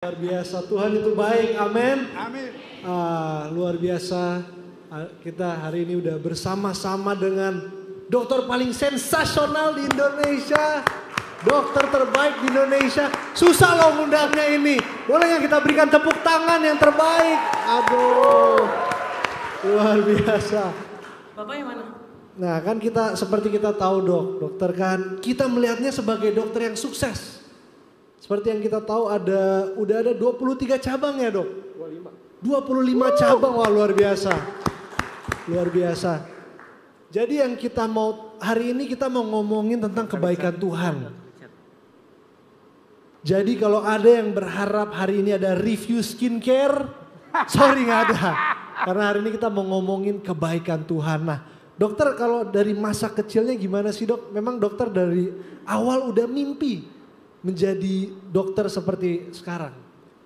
Luar biasa, Tuhan itu baik, amin. Amin. Luar biasa, kita hari ini udah bersama-sama dengan dokter paling sensasional di Indonesia. Dokter terbaik di Indonesia, susah loh ngundangnya ini. Boleh nggak kita berikan tepuk tangan yang terbaik? Aduh, luar biasa. Bapak yang mana? Nah kan kita seperti kita tahu dokter kan, kita melihatnya sebagai dokter yang sukses. Seperti yang kita tahu udah ada 23 cabang ya dok? 25 cabang, wah luar biasa. Luar biasa. Jadi yang kita mau, hari ini kita mau ngomongin tentang kebaikan Tuhan. Jadi kalau ada yang berharap hari ini ada review skincare, sorry gak ada. Karena hari ini kita mau ngomongin kebaikan Tuhan. Nah dokter kalau dari masa kecilnya gimana sih dok? Memang dokter dari awal udah mimpi menjadi dokter seperti sekarang?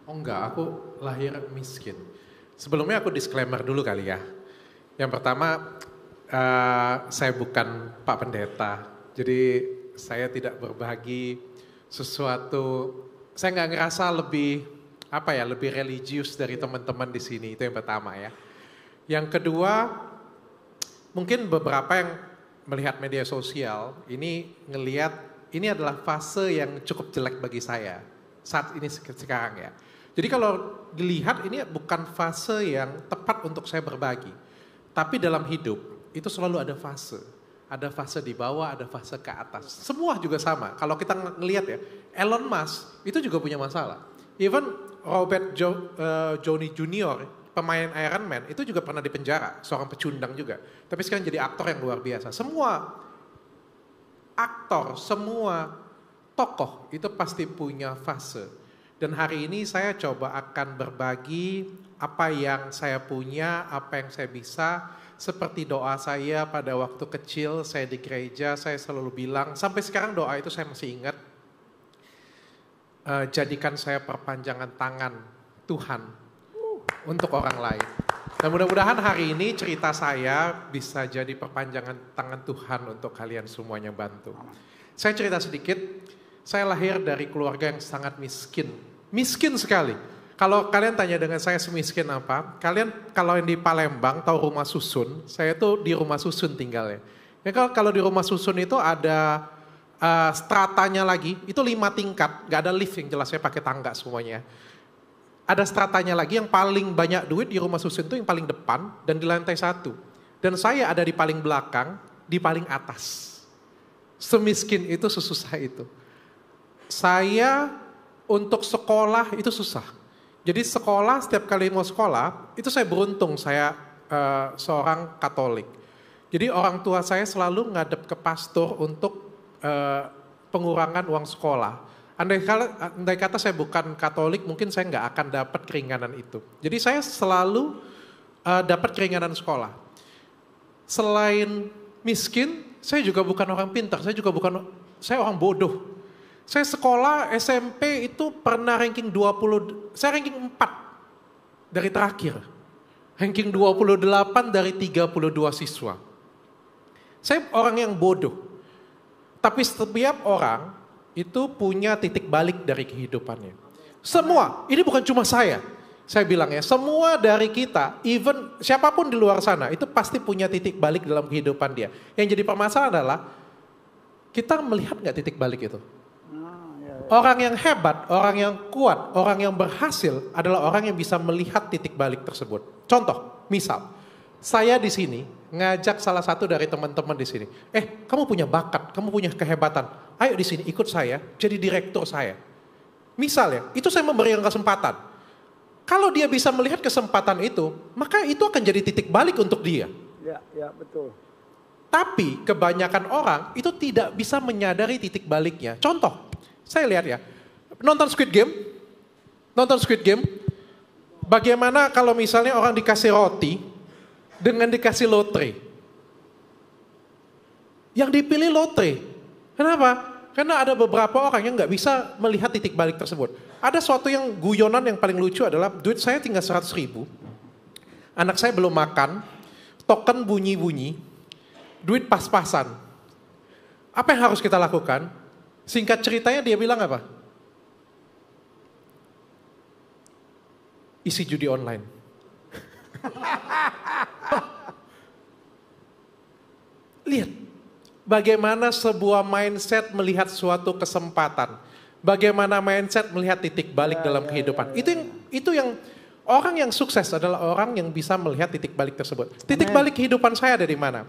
Oh enggak, aku lahir miskin. Sebelumnya aku disclaimer dulu kali ya. Yang pertama, saya bukan Pak Pendeta. Jadi saya tidak berbagi sesuatu, saya nggak ngerasa lebih religius dari teman-teman di sini. Itu yang pertama ya. Yang kedua, mungkin beberapa yang melihat media sosial ini ngelihat ini adalah fase yang cukup jelek bagi saya saat ini sekarang ya. Jadi kalau dilihat ini bukan fase yang tepat untuk saya berbagi. Tapi dalam hidup itu selalu ada fase. Ada fase di bawah, ada fase ke atas. Semua juga sama. Kalau kita ngelihat ya, Elon Musk itu juga punya masalah. Even Robert Downey Jr., pemain Iron Man itu juga pernah dipenjara, seorang pecundang juga. Tapi sekarang jadi aktor yang luar biasa. Semua aktor, semua tokoh itu pasti punya fase. Dan hari ini saya coba akan berbagi apa yang saya punya, apa yang saya bisa. Seperti doa saya pada waktu kecil, saya di gereja, saya selalu bilang, sampai sekarang doa itu saya masih ingat. Jadikan saya perpanjangan tangan Tuhan untuk orang lain. Dan mudah-mudahan hari ini cerita saya bisa jadi perpanjangan tangan Tuhan untuk kalian semuanya bantu. Saya cerita sedikit, saya lahir dari keluarga yang sangat miskin. Miskin sekali. Kalau kalian tanya dengan saya semiskin apa, kalian kalau yang di Palembang tahu rumah susun, saya tuh di rumah susun tinggalnya. Ya, kalau di rumah susun itu ada stratanya lagi, itu 5 tingkat, gak ada lift yang jelas saya pakai tangga semuanya. Ada stratanya lagi yang paling banyak duit di rumah susun itu yang paling depan dan di lantai 1. Dan saya ada di paling belakang, di paling atas. Semiskin itu, sesusah itu. Saya untuk sekolah itu susah. Jadi sekolah, setiap kali mau sekolah, itu saya beruntung saya seorang Katolik. Jadi orang tua saya selalu ngadep ke pastor untuk pengurangan uang sekolah. Andai kata saya bukan Katolik, mungkin saya nggak akan dapat keringanan itu. Jadi saya selalu dapat keringanan sekolah. Selain miskin, saya juga bukan orang pintar, saya orang bodoh. Saya sekolah SMP itu pernah ranking 20, saya ranking 4 dari terakhir. Ranking 28 dari 32 siswa. Saya orang yang bodoh. Tapi setiap orang itu punya titik balik dari kehidupannya. Semua, ini bukan cuma saya bilang ya, semua dari kita, even siapapun di luar sana, itu pasti punya titik balik dalam kehidupan dia. Yang jadi permasalahan adalah, kita melihat gak titik balik itu? Orang yang hebat, orang yang kuat, orang yang berhasil adalah orang yang bisa melihat titik balik tersebut. Contoh, misal, saya di sini ngajak salah satu dari teman-teman di sini. Kamu punya bakat, kamu punya kehebatan. Ayo di sini ikut saya, jadi direktur saya. Misalnya, itu saya memberikan kesempatan. Kalau dia bisa melihat kesempatan itu, maka itu akan jadi titik balik untuk dia. Ya, betul. Tapi kebanyakan orang itu tidak bisa menyadari titik baliknya. Contoh, saya lihat ya, nonton Squid Game, bagaimana kalau misalnya orang dikasih roti dengan dikasih lotre. Yang dipilih lotre. Kenapa? Karena ada beberapa orang yang gak bisa melihat titik balik tersebut. Ada suatu yang guyonan yang paling lucu adalah duit saya tinggal 100 ribu. Anak saya belum makan, token bunyi-bunyi, duit pas-pasan. Apa yang harus kita lakukan? Singkat ceritanya dia bilang apa? isi judi online. Lihat, bagaimana sebuah mindset melihat suatu kesempatan. Bagaimana mindset melihat titik balik dalam kehidupan. Itu yang orang yang sukses adalah orang yang bisa melihat titik balik tersebut. Titik balik kehidupan saya ada di mana?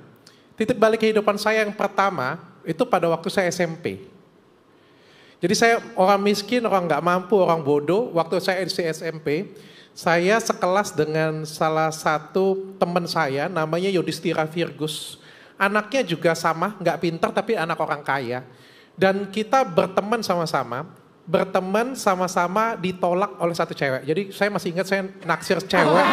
Titik balik kehidupan saya yang pertama itu pada waktu saya SMP. Jadi saya orang miskin, orang nggak mampu, orang bodoh. Waktu saya di SMP, saya sekelas dengan salah satu teman saya, namanya Yudhistira Virgus. Anaknya juga sama, nggak pintar tapi anak orang kaya. Dan kita berteman sama-sama ditolak oleh satu cewek. Jadi saya masih ingat saya naksir cewek.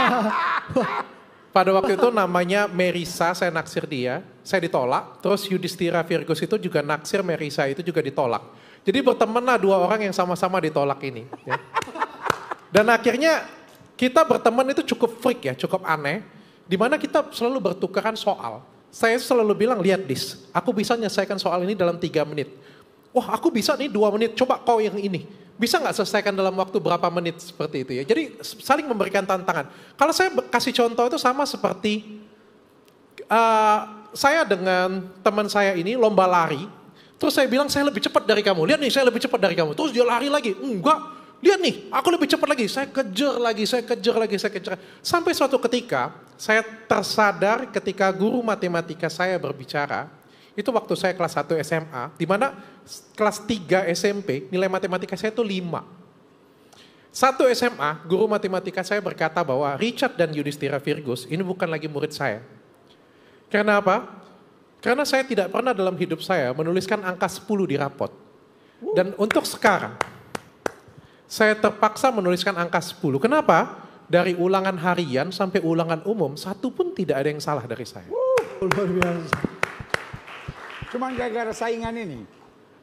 Pada waktu itu namanya Merisa, saya naksir dia, saya ditolak. Terus Yudhistira Virgus itu juga naksir Merisa, itu juga ditolak. Jadi bertemanlah dua orang yang sama-sama ditolak ini. Ya. Dan akhirnya kita berteman itu cukup freak ya, cukup aneh. Dimana kita selalu bertukaran soal. Saya selalu bilang, lihat Dis, aku bisa menyelesaikan soal ini dalam 3 menit. Wah aku bisa nih 2 menit, coba kau yang ini. Bisa gak selesaikan dalam waktu berapa menit seperti itu ya. Jadi saling memberikan tantangan. Kalau saya kasih contoh itu sama seperti saya dengan teman saya ini lomba lari. Terus saya bilang saya lebih cepat dari kamu. Lihat nih saya lebih cepat dari kamu. Terus dia lari lagi. Enggak, lihat nih aku lebih cepat lagi. Saya kejar lagi. Sampai suatu ketika saya tersadar ketika guru matematika saya berbicara. Itu waktu saya kelas 1 SMA. Di mana kelas 3 SMP nilai matematika saya itu 5. 1 SMA guru matematika saya berkata bahwa Richard dan Yudhistira Virgus ini bukan lagi murid saya. Karena apa? Karena saya tidak pernah dalam hidup saya menuliskan angka 10 di rapot. Dan untuk sekarang, saya terpaksa menuliskan angka 10. Kenapa? Dari ulangan harian sampai ulangan umum, satu pun tidak ada yang salah dari saya. Luar biasa. Cuma gara-gara saingan ini.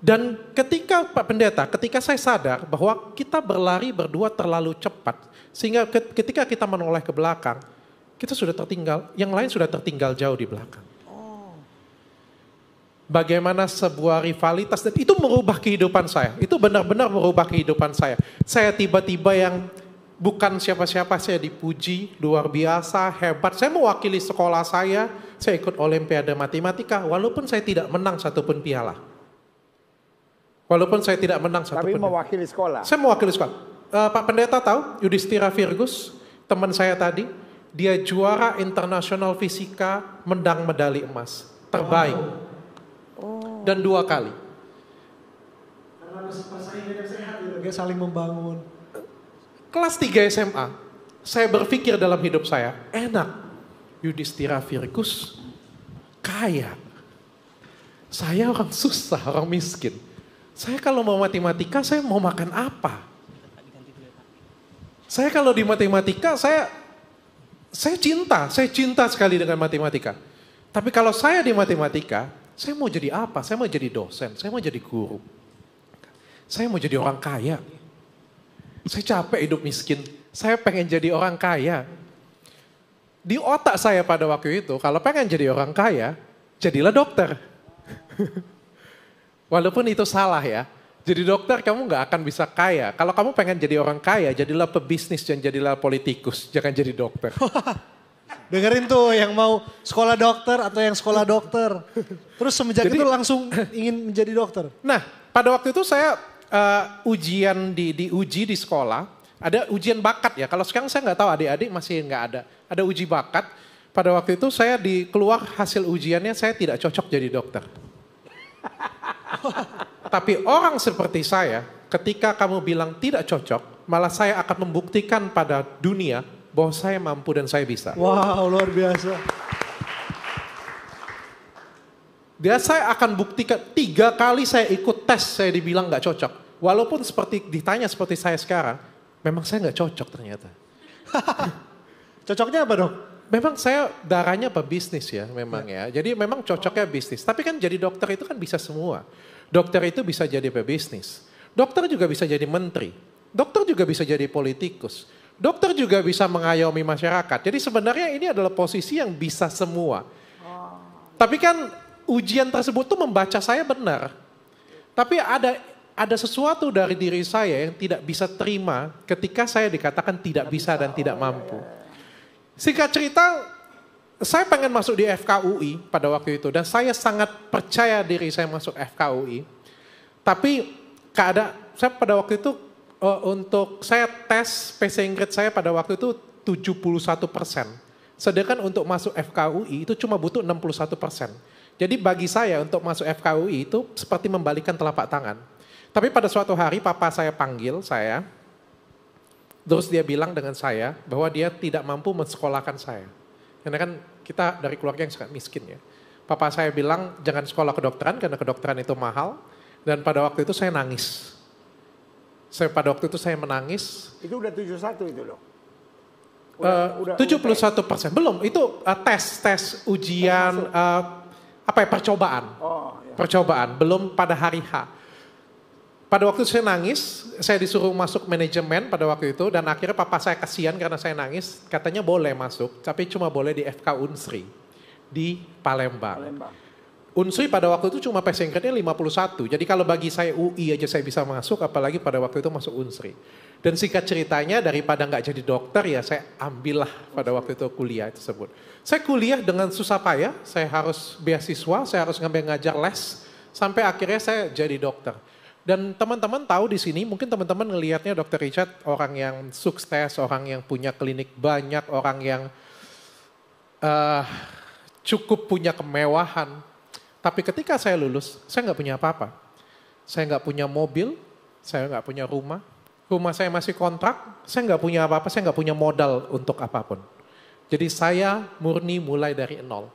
Dan ketika Pak Pendeta, ketika saya sadar bahwa kita berlari berdua terlalu cepat, sehingga ketika kita menoleh ke belakang, kita sudah tertinggal, yang lain sudah tertinggal jauh di belakang. Bagaimana sebuah rivalitas, dan itu merubah kehidupan saya. Itu benar-benar merubah kehidupan saya. Saya tiba-tiba yang bukan siapa-siapa, saya dipuji, luar biasa, hebat. Saya mewakili sekolah saya ikut Olimpiade Matematika, walaupun saya tidak menang satupun piala. Tapi mewakili sekolah. Saya mewakili sekolah. Pak Pendeta tahu, Yudhistira Virgus, teman saya tadi, dia juara internasional fisika, menang medali emas. Terbaik. Dan 2 kali. Karena persaingan yang sehat, dia saling membangun. Kelas 3 SMA, saya berpikir dalam hidup saya, enak. Yudhistira Virgus, kaya. Saya orang susah, orang miskin. Saya kalau mau matematika, saya mau makan apa? Saya kalau di matematika, saya cinta sekali dengan matematika. Tapi kalau saya di matematika, saya mau jadi apa? Saya mau jadi dosen, saya mau jadi guru. Saya mau jadi orang kaya. Saya capek hidup miskin, saya pengen jadi orang kaya. Di otak saya pada waktu itu, kalau pengen jadi orang kaya, jadilah dokter. Walaupun itu salah ya. Jadi dokter kamu gak akan bisa kaya. Kalau kamu pengen jadi orang kaya, jadilah pebisnis dan jadilah politikus. Jangan jadi dokter. Dengerin tuh yang mau sekolah dokter atau yang sekolah dokter. Terus semenjak itu langsung ingin menjadi dokter. Nah pada waktu itu saya ujian diuji di sekolah. Ada ujian bakat ya. Kalau sekarang saya nggak tahu, adik-adik masih nggak ada. Ada uji bakat. Pada waktu itu saya keluar hasil ujiannya saya tidak cocok jadi dokter. Tapi orang seperti saya, ketika kamu bilang tidak cocok, malah saya akan membuktikan pada dunia bahwa saya mampu dan saya bisa. Wow, luar biasa. Dia saya akan buktikan 3 kali saya ikut tes, saya dibilang nggak cocok. Walaupun ditanya seperti saya sekarang, memang saya nggak cocok ternyata. Cocoknya apa dok? Memang saya darahnya pebisnis ya memang ya. Jadi memang cocoknya bisnis. Tapi kan jadi dokter itu kan bisa semua. Dokter itu bisa jadi pebisnis. Dokter juga bisa jadi menteri. Dokter juga bisa jadi politikus. Dokter juga bisa mengayomi masyarakat. Jadi sebenarnya ini adalah posisi yang bisa semua. Tapi kan ujian tersebut tuh membaca saya benar. Tapi ada sesuatu dari diri saya yang tidak bisa terima ketika saya dikatakan tidak bisa dan tidak mampu. Singkat cerita, saya pengen masuk di FKUI pada waktu itu dan saya sangat percaya diri saya masuk FKUI. Tapi saya pada waktu itu untuk saya tes PC Inggris saya pada waktu itu 71%. Sedangkan untuk masuk FKUI itu cuma butuh 61%. Jadi bagi saya untuk masuk FKUI itu seperti membalikan telapak tangan. Tapi pada suatu hari papa saya panggil saya, terus dia bilang dengan saya bahwa dia tidak mampu mensekolahkan saya. Karena kan kita dari keluarga yang sangat miskin ya. Papa saya bilang jangan sekolah kedokteran karena kedokteran itu mahal. Dan pada waktu itu saya nangis. Pada waktu itu saya menangis. Itu udah 71 itu loh. 71%. Belum, itu tes ujian percobaan. Ya. Percobaan, belum pada hari H. Pada waktu itu saya nangis, saya disuruh masuk manajemen pada waktu itu dan akhirnya papa saya kasihan karena saya nangis, katanya boleh masuk, tapi cuma boleh di FK Unsri di Palembang. Unsri pada waktu itu cuma persingkatnya 51, jadi kalau bagi saya UI aja saya bisa masuk, apalagi pada waktu itu masuk Unsri. Dan singkat ceritanya daripada nggak jadi dokter ya saya ambillah pada waktu itu kuliah tersebut. Saya kuliah dengan susah payah, saya harus beasiswa, saya harus ngajar les, sampai akhirnya saya jadi dokter. Dan teman-teman tahu di sini, mungkin teman-teman ngelihatnya Dr. Richard orang yang sukses, orang yang punya klinik banyak, orang yang cukup punya kemewahan. Tapi ketika saya lulus, saya nggak punya apa-apa. Saya nggak punya mobil, saya nggak punya rumah. Rumah saya masih kontrak, saya nggak punya apa-apa, saya nggak punya modal untuk apapun. Jadi saya murni mulai dari nol.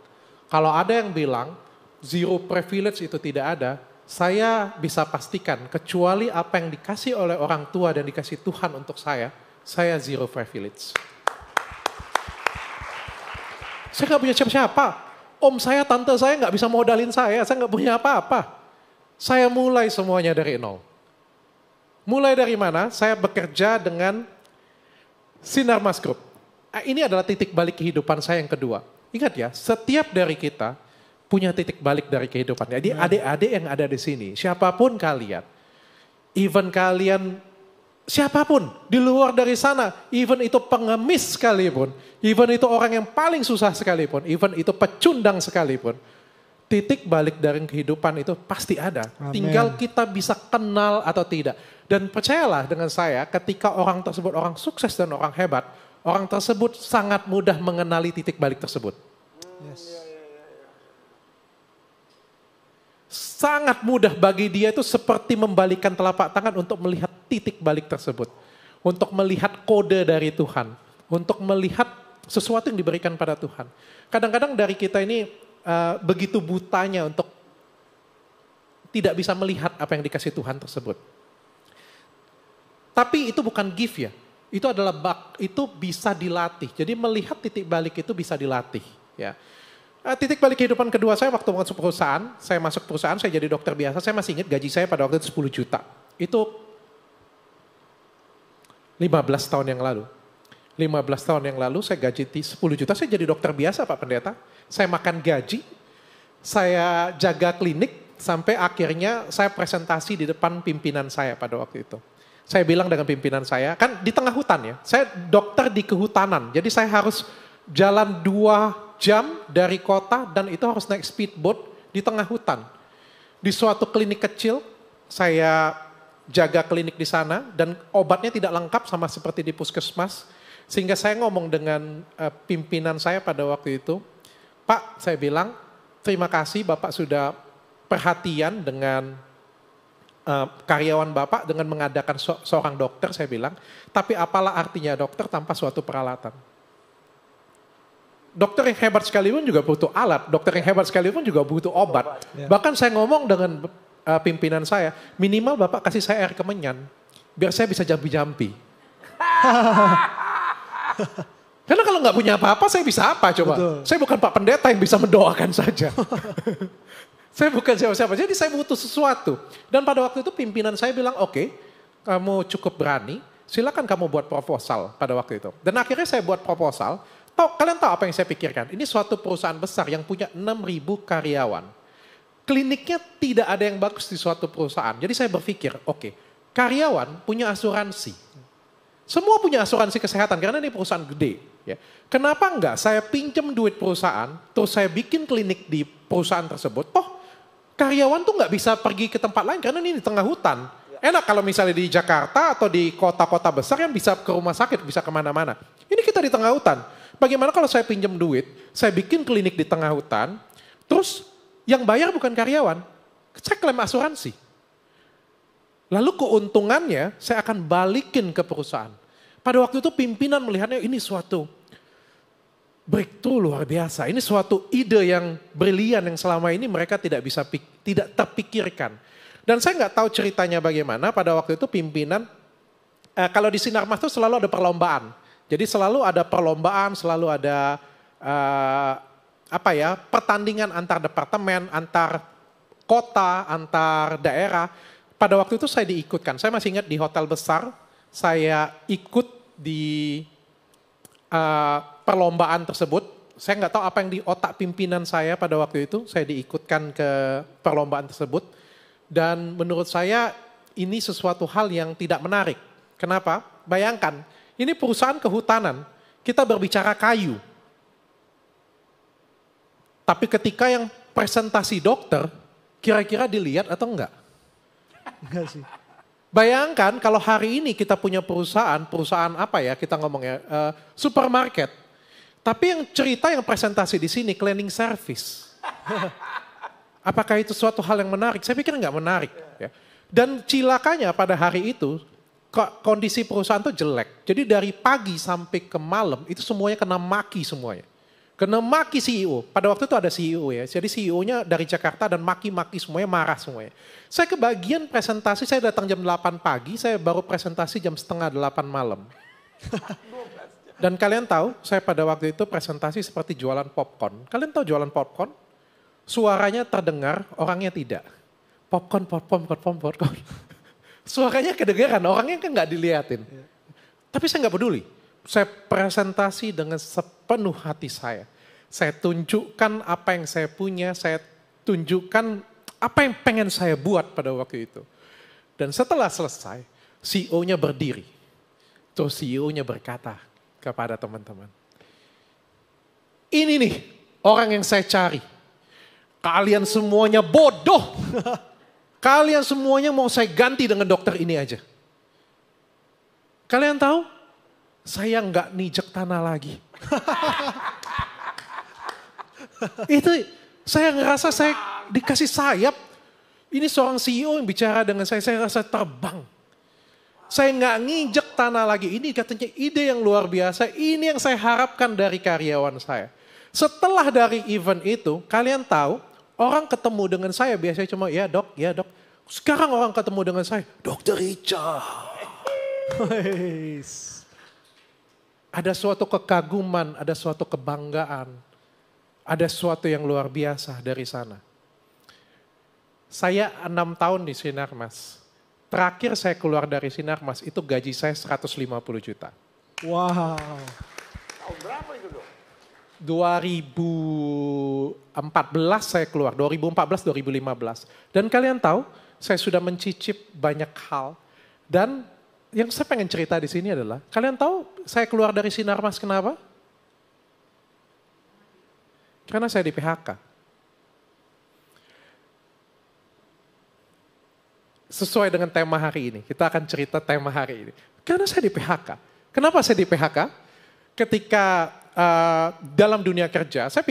Kalau ada yang bilang zero privilege itu tidak ada, saya bisa pastikan kecuali apa yang dikasih oleh orang tua dan dikasih Tuhan untuk saya zero privilege. Saya nggak punya siapa-siapa. Om saya, tante saya nggak bisa modalin saya nggak punya apa-apa. Saya mulai semuanya dari nol. Mulai dari mana? Saya bekerja dengan Sinar Mas Group. Ini adalah titik balik kehidupan saya yang kedua. Ingat ya, setiap dari kita punya titik balik dari kehidupan. Jadi adik-adik yang ada di sini, siapapun kalian, even kalian, siapapun di luar dari sana, even itu pengemis sekalipun, even itu orang yang paling susah sekalipun, even itu pecundang sekalipun, titik balik dari kehidupan itu pasti ada. Amen. Tinggal kita bisa kenal atau tidak. Dan percayalah dengan saya, ketika orang tersebut orang sukses dan orang hebat, orang tersebut sangat mudah mengenali titik balik tersebut. Yes. Sangat mudah bagi dia itu seperti membalikan telapak tangan untuk melihat titik balik tersebut. Untuk melihat kode dari Tuhan. Untuk melihat sesuatu yang diberikan pada Tuhan. Kadang-kadang dari kita ini begitu butanya untuk tidak bisa melihat apa yang dikasih Tuhan tersebut. Tapi itu bukan gift ya. Itu adalah itu bisa dilatih. Jadi melihat titik balik itu bisa dilatih. Ya. Titik balik kehidupan kedua saya waktu masuk perusahaan, saya jadi dokter biasa, saya masih ingat gaji saya pada waktu itu 10 juta. Itu 15 tahun yang lalu. 15 tahun yang lalu saya gaji 10 juta, saya jadi dokter biasa Pak Pendeta. Saya makan gaji, saya jaga klinik, sampai akhirnya saya presentasi di depan pimpinan saya pada waktu itu. Saya bilang dengan pimpinan saya, kan di tengah hutan ya, saya dokter di kehutanan, jadi saya harus jalan 2 jam dari kota dan itu harus naik speedboat di tengah hutan. Di suatu klinik kecil, saya jaga klinik di sana dan obatnya tidak lengkap sama seperti di puskesmas. Sehingga saya ngomong dengan pimpinan saya pada waktu itu, Pak, saya bilang, terima kasih Bapak sudah perhatian dengan karyawan Bapak dengan mengadakan seorang dokter, saya bilang, tapi apalah artinya dokter tanpa suatu peralatan. Dokter yang hebat sekalipun juga butuh alat, dokter yang hebat sekalipun juga butuh obat. Bahkan saya ngomong dengan pimpinan saya, minimal Bapak kasih saya air kemenyan, biar saya bisa jampi-jampi. Karena kalau nggak punya apa-apa, saya bisa apa coba? Betul. Saya bukan Pak Pendeta yang bisa mendoakan saja. Saya bukan siapa-siapa, jadi saya butuh sesuatu. Dan pada waktu itu pimpinan saya bilang, oke, kamu cukup berani, silakan kamu buat proposal pada waktu itu. Dan akhirnya saya buat proposal. Kalian tahu apa yang saya pikirkan? Ini suatu perusahaan besar yang punya 6.000 karyawan. kliniknya tidak ada yang bagus di suatu perusahaan. Jadi saya berpikir, oke, karyawan punya asuransi. Semua punya asuransi kesehatan karena ini perusahaan gede. Ya. Kenapa enggak saya pinjam duit perusahaan, terus saya bikin klinik di perusahaan tersebut. Karyawan tuh nggak bisa pergi ke tempat lain karena ini di tengah hutan. Enak kalau misalnya di Jakarta atau di kota-kota besar yang bisa ke rumah sakit, bisa kemana-mana. Ini kita di tengah hutan. Bagaimana kalau saya pinjam duit, saya bikin klinik di tengah hutan, terus yang bayar bukan karyawan, saya klaim asuransi. Lalu keuntungannya saya akan balikin ke perusahaan. Pada waktu itu pimpinan melihatnya ini suatu breakthrough luar biasa. Ini suatu ide yang brilian yang selama ini mereka tidak terpikirkan. Dan saya nggak tahu ceritanya bagaimana. Pada waktu itu pimpinan, kalau di Sinarmas itu selalu ada perlombaan. Jadi selalu ada perlombaan, selalu ada pertandingan antar departemen, antar kota, antar daerah. Pada waktu itu saya diikutkan. Saya masih ingat di hotel besar, saya ikut di perlombaan tersebut. Saya nggak tahu apa yang di otak pimpinan saya pada waktu itu. Saya diikutkan ke perlombaan tersebut. Dan menurut saya ini sesuatu hal yang tidak menarik. Kenapa? Bayangkan, ini perusahaan kehutanan. Kita berbicara kayu. Tapi ketika yang presentasi dokter, kira-kira dilihat atau enggak? Enggak sih. Bayangkan kalau hari ini kita punya perusahaan apa ya kita ngomongnya, supermarket. Tapi yang cerita yang presentasi di sini cleaning service. Apakah itu suatu hal yang menarik? Saya pikir enggak menarik. Ya. Dan cilakanya pada hari itu kondisi perusahaan itu jelek. Jadi dari pagi sampai ke malam itu semuanya kena maki semuanya. Kena maki CEO. Pada waktu itu ada CEO ya. Jadi CEO-nya dari Jakarta dan maki-maki semuanya, marah semuanya. Saya kebagian presentasi, saya datang jam 8 pagi, saya baru presentasi jam setengah 8 malam. Dan kalian tahu, saya pada waktu itu presentasi seperti jualan popcorn. Kalian tahu jualan popcorn? Suaranya terdengar, orangnya tidak. Popcorn. Suaranya kedengaran, orangnya kan nggak dilihatin. Tapi saya nggak peduli. Saya presentasi dengan sepenuh hati saya. Saya tunjukkan apa yang saya punya, saya tunjukkan apa yang pengen saya buat pada waktu itu. Dan setelah selesai, CEO-nya berdiri. Terus CEO-nya berkata kepada teman-teman, ini nih orang yang saya cari. Kalian semuanya bodoh. Kalian semuanya mau saya ganti dengan dokter ini aja. Kalian tahu? Saya nggak nijek tanah lagi. Itu saya ngerasa saya dikasih sayap. Ini seorang CEO yang bicara dengan saya rasa terbang. Saya nggak nginjek tanah lagi. Ini katanya ide yang luar biasa. Ini yang saya harapkan dari karyawan saya. Setelah dari event itu, kalian tahu orang ketemu dengan saya biasanya cuma ya dok. Sekarang orang ketemu dengan saya, Dr. Richard. Ada suatu kekaguman, ada suatu kebanggaan, ada suatu yang luar biasa dari sana. Saya 6 tahun di Sinarmas. Terakhir saya keluar dari Sinarmas itu gaji saya 150 juta. Wow. Tahun berapa itu dong? 2014 saya keluar, 2014-2015. Dan kalian tahu, saya sudah mencicip banyak hal. Dan yang saya pengen cerita di sini adalah, kalian tahu saya keluar dari Sinarmas kenapa? Karena saya di PHK. Sesuai dengan tema hari ini, kita akan cerita tema hari ini. Karena saya di PHK. Kenapa saya di PHK? Ketika dalam dunia kerja, saya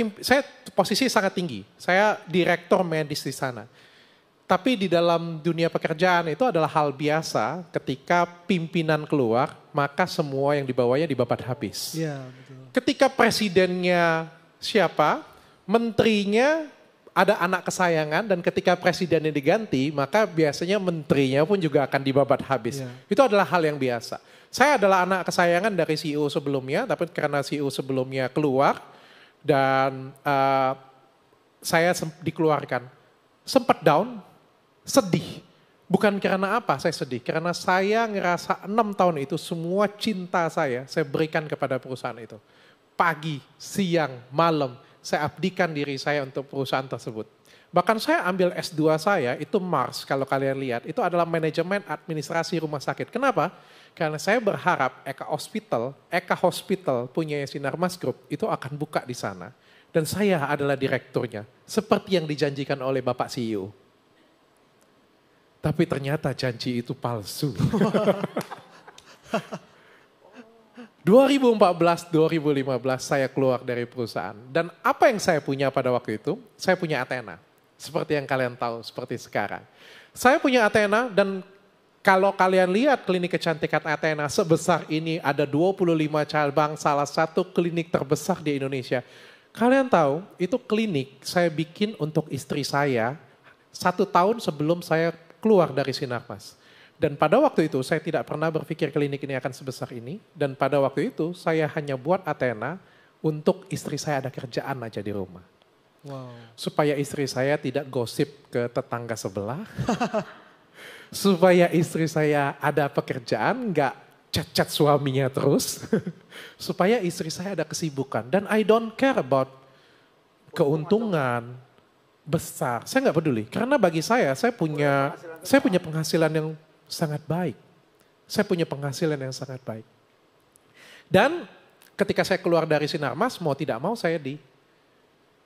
posisi sangat tinggi. Saya direktur medis di sana. Tapi di dalam dunia pekerjaan itu adalah hal biasa ketika pimpinan keluar, maka semua yang dibawanya dibabat habis. Iya, betul. Ketika presidennya siapa, menterinya ada anak kesayangan dan ketika presidennya diganti, maka biasanya menterinya pun juga akan dibabat habis. Yeah. Itu adalah hal yang biasa. Saya adalah anak kesayangan dari CEO sebelumnya, tapi karena CEO sebelumnya keluar dan saya dikeluarkan. Sempat down, sedih. Bukan karena apa saya sedih, karena saya ngerasa 6 tahun itu semua cinta saya berikan kepada perusahaan itu. Pagi, siang, malam, saya abdikan diri saya untuk perusahaan tersebut. Bahkan saya ambil S2 saya, itu Mars kalau kalian lihat, itu adalah manajemen administrasi rumah sakit. Kenapa? Karena saya berharap Eka Hospital punya Sinarmas Group itu akan buka di sana. Dan saya adalah direkturnya, seperti yang dijanjikan oleh Bapak CEO. Tapi ternyata janji itu palsu. 2014-2015 saya keluar dari perusahaan. Dan apa yang saya punya pada waktu itu? Saya punya Athena. Seperti yang kalian tahu, seperti sekarang. Saya punya Athena dan kalau kalian lihat klinik kecantikan Athena sebesar ini ada 25 cabang, salah satu klinik terbesar di Indonesia. Kalian tahu itu klinik saya bikin untuk istri saya 1 tahun sebelum saya keluar dari Sinarmas. Dan pada waktu itu saya tidak pernah berpikir klinik ini akan sebesar ini. Dan pada waktu itu saya hanya buat Athena untuk istri saya ada kerjaan aja di rumah. Wow. Supaya istri saya tidak gosip ke tetangga sebelah. Supaya istri saya ada pekerjaan, nggak chat-chat suaminya terus. Supaya istri saya ada kesibukan. Dan I don't care about keuntungan besar. Saya nggak peduli. Karena bagi saya punya penghasilan yang sangat baik. Saya punya penghasilan yang sangat baik. Dan ketika saya keluar dari Sinarmas, mau tidak mau saya di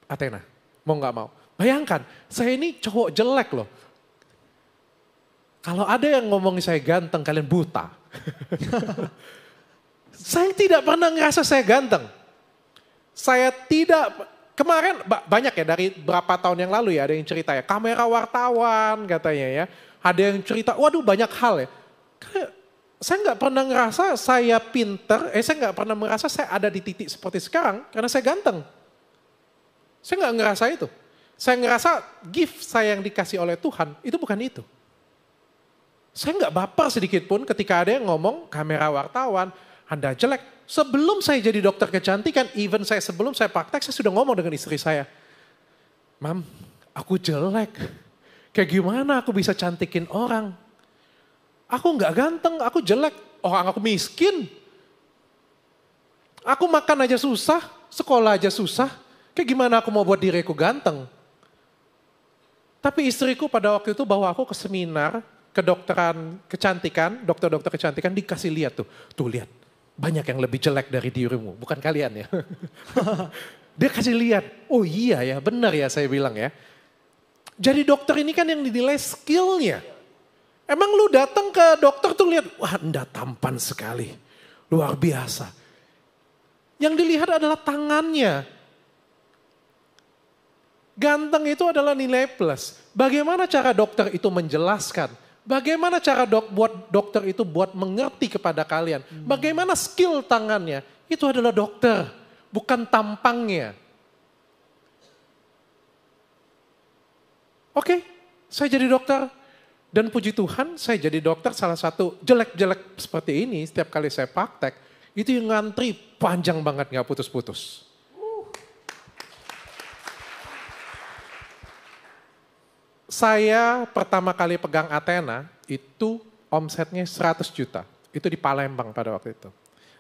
Athena. Mau nggak mau. Bayangkan, saya ini cowok jelek loh. Kalau ada yang ngomongin saya ganteng, kalian buta. Saya tidak pernah ngerasa saya ganteng. Saya tidak, kemarin banyak ya dari berapa tahun yang lalu ya ada yang cerita ya. Kamera wartawan katanya ya. Ada yang cerita, waduh banyak hal ya. Saya nggak pernah ngerasa saya pinter, saya nggak pernah merasa saya ada di titik seperti sekarang karena saya ganteng. Saya nggak ngerasa itu. Saya ngerasa gift saya yang dikasih oleh Tuhan itu bukan itu. Saya nggak baper sedikit pun ketika ada yang ngomong kamera wartawan, Anda jelek. Sebelum saya jadi dokter kecantikan, even sebelum saya praktek, saya sudah ngomong dengan istri saya. Mam, aku jelek. Kayak gimana aku bisa cantikin orang? Aku nggak ganteng, aku jelek. Orang aku miskin. Aku makan aja susah, sekolah aja susah. Kayak gimana aku mau buat diriku ganteng? Tapi istriku pada waktu itu bawa aku ke seminar kedokteran kecantikan, dokter-dokter kecantikan dikasih lihat tuh. Tuh lihat, banyak yang lebih jelek dari dirimu, bukan kalian ya. Dia kasih lihat, oh iya ya benar ya saya bilang ya. Jadi dokter ini kan yang dinilai skillnya. Emang lu datang ke dokter tuh lihat, wah Anda tampan sekali, luar biasa. Yang dilihat adalah tangannya. Ganteng itu adalah nilai plus. Bagaimana cara dokter itu menjelaskan? Bagaimana cara buat dokter itu buat mengerti kepada kalian? Bagaimana skill tangannya? Itu adalah dokter, bukan tampangnya. Oke, saya jadi dokter. Dan puji Tuhan saya jadi dokter salah satu jelek-jelek seperti ini setiap kali saya praktek. Itu yang ngantri panjang banget gak putus-putus. Saya pertama kali pegang Athena itu omsetnya 100 juta. Itu di Palembang pada waktu itu.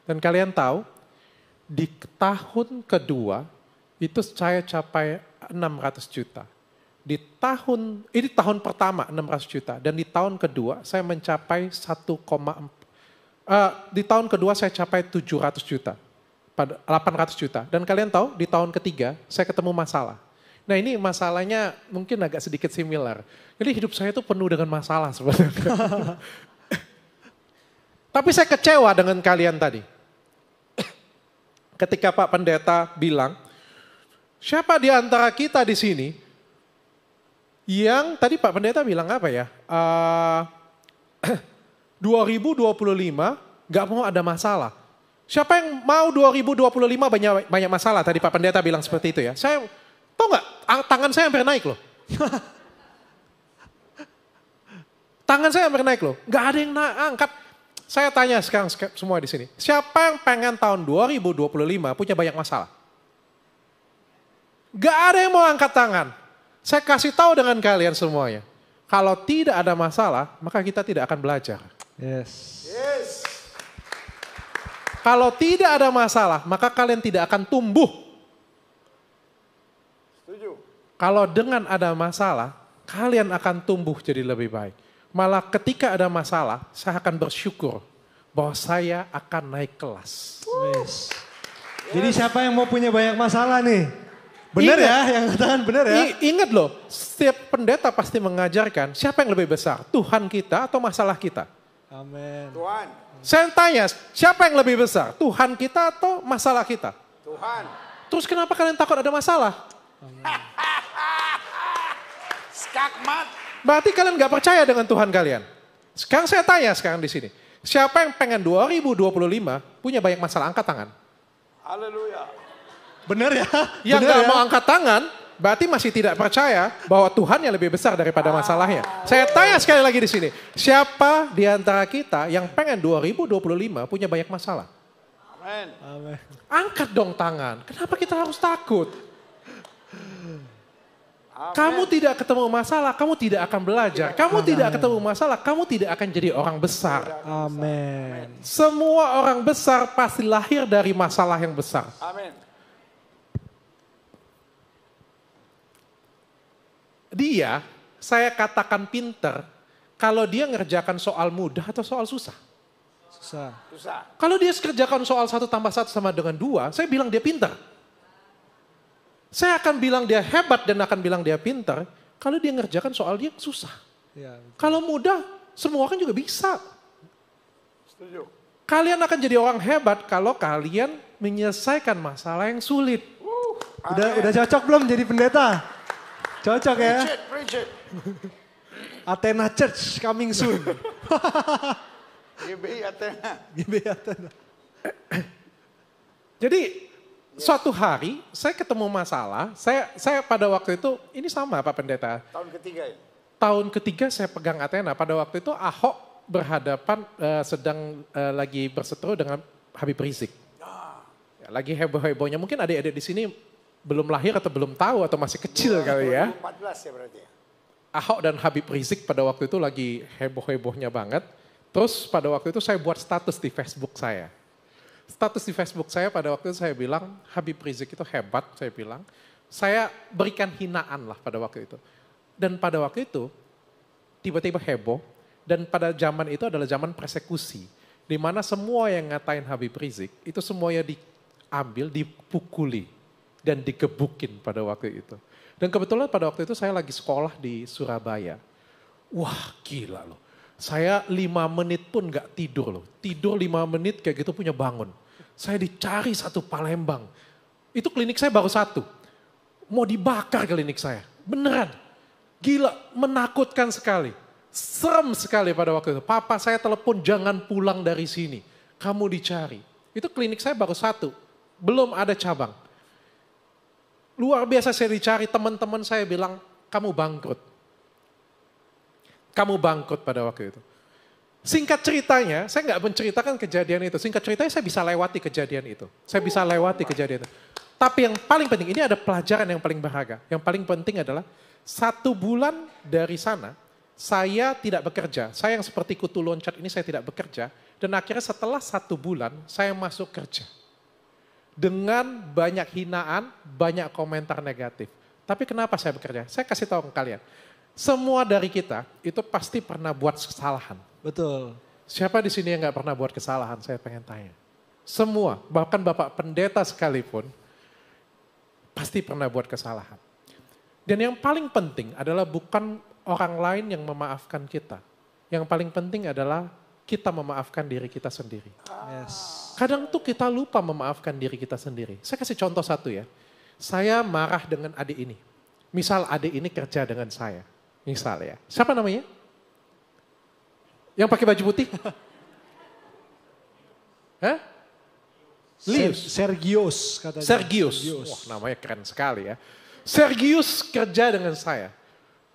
Dan kalian tahu di tahun kedua itu saya capai 600 juta. Ini tahun pertama 600 juta. Dan di tahun kedua saya mencapai 1,4. Di tahun kedua saya capai 700 juta. 800 juta. Dan kalian tahu di tahun ketiga saya ketemu masalah. Nah ini masalahnya mungkin agak sedikit similar. Jadi hidup saya itu penuh dengan masalah sebenarnya. Tapi saya kecewa dengan kalian tadi. Ketika Pak Pendeta bilang, siapa di antara kita di sini yang tadi Pak Pendeta bilang apa ya? 2025 gak mau ada masalah. Siapa yang mau 2025 banyak masalah? Tadi Pak Pendeta bilang seperti itu ya. Saya tahu gak? Tangan saya hampir naik loh. Tangan saya hampir naik loh. Gak ada yang angkat. Saya tanya sekarang semua di sini. Siapa yang pengen tahun 2025 punya banyak masalah? Gak ada yang mau angkat tangan. Saya kasih tahu dengan kalian semuanya. Kalau tidak ada masalah, maka kita tidak akan belajar. Yes. Kalau tidak ada masalah, maka kalian tidak akan tumbuh. Setuju. Kalau dengan ada masalah, kalian akan tumbuh jadi lebih baik. Malah ketika ada masalah, saya akan bersyukur bahwa saya akan naik kelas. Yes. Jadi siapa yang mau punya banyak masalah nih? Benar ya, yang katakan benar ya. Ingat loh, setiap pendeta pasti mengajarkan siapa yang lebih besar, Tuhan kita atau masalah kita. Amin. Tuhan. Saya tanya, siapa yang lebih besar, Tuhan kita atau masalah kita? Tuhan. Terus kenapa kalian takut ada masalah? Skakmat. Berarti kalian gak percaya dengan Tuhan kalian. Sekarang saya tanya sekarang di sini, siapa yang pengen 2025 punya banyak masalah, angkat tangan. Haleluya. Benar ya? Yang Benar gak ya? mau angkat tangan, berarti masih tidak percaya bahwa Tuhan yang lebih besar daripada masalahnya. Saya tanya sekali lagi di sini, siapa di antara kita yang pengen 2025 punya banyak masalah? Amin. Amin. Angkat dong tangan, kenapa kita harus takut? Amin. Kamu tidak ketemu masalah, kamu tidak akan belajar. Kamu tidak ketemu masalah, kamu tidak akan jadi orang besar. Amin. Semua orang besar pasti lahir dari masalah yang besar. Amin. Dia, saya katakan pinter, kalau dia ngerjakan soal mudah atau soal susah. Susah. Susah. Kalau dia kerjakan soal 1 tambah 1 sama dengan 2, saya bilang dia pinter. Saya akan bilang dia hebat dan akan bilang dia pinter, kalau dia ngerjakan soal dia susah. Ya. Kalau mudah, semua orang juga bisa. Setuju. Kalian akan jadi orang hebat kalau kalian menyelesaikan masalah yang sulit. Udah cocok belum jadi pendeta? Cocok ya? Preach it. Athena Church coming soon. GBI Athena. GBI Athena. Jadi suatu hari saya ketemu masalah, saya pada waktu itu, ini sama Pak Pendeta. Tahun ketiga ya? Tahun ketiga saya pegang Athena, pada waktu itu Ahok berhadapan sedang lagi berseteru dengan Habib Rizik. Ya, lagi heboh-hebohnya, mungkin adik-adik di sini belum lahir atau belum tahu atau masih kecil kali ya. 2014 ya berarti ya? Ahok dan Habib Rizik pada waktu itu lagi heboh-hebohnya banget. Terus pada waktu itu saya buat status di Facebook saya. Status di Facebook saya pada waktu itu saya bilang, Habib Rizik itu hebat, saya bilang. Saya berikan hinaan lah pada waktu itu. Dan pada waktu itu, tiba-tiba heboh. Dan pada zaman itu adalah zaman persekusi. Di mana semua yang ngatain Habib Rizik, itu semuanya diambil, dipukuli. Dan digebukin pada waktu itu. Dan kebetulan pada waktu itu saya lagi sekolah di Surabaya. Wah gila loh. Saya 5 menit pun gak tidur loh. Tidur 5 menit kayak gitu punya bangun. Saya dicari satu Palembang. Itu klinik saya baru 1. Mau dibakar klinik saya. Beneran. Gila, menakutkan sekali. Serem sekali pada waktu itu. Papa saya telepon jangan pulang dari sini. Kamu dicari. Itu klinik saya baru 1. Belum ada cabang. Luar biasa saya dicari, teman-teman saya bilang, kamu bangkrut. Kamu bangkrut pada waktu itu. Singkat ceritanya, saya nggak menceritakan kejadian itu. Singkat ceritanya saya bisa lewati kejadian itu. Saya bisa lewati kejadian itu. Tapi yang paling penting, ini ada pelajaran yang paling berharga. Yang paling penting adalah 1 bulan dari sana, saya tidak bekerja. Saya yang seperti kutu loncat ini saya tidak bekerja. Dan akhirnya setelah 1 bulan, saya masuk kerja. Dengan banyak hinaan, banyak komentar negatif. Tapi kenapa saya bekerja? Saya kasih tahu ke kalian. Semua dari kita itu pasti pernah buat kesalahan. Betul. Siapa di sini yang gak pernah buat kesalahan? Saya pengen tanya. Semua, bahkan Bapak Pendeta sekalipun, pasti pernah buat kesalahan. Dan yang paling penting adalah bukan orang lain yang memaafkan kita. Yang paling penting adalah kita memaafkan diri kita sendiri. Yes. Kadang tuh kita lupa memaafkan diri kita sendiri. Saya kasih contoh satu ya. Saya marah dengan adik ini. Misal adik ini kerja dengan saya. Misal ya. Siapa namanya? Yang pakai baju putih? Hah? Lius. Sergius katanya. Sergius. Wah, namanya keren sekali ya. Sergius kerja dengan saya.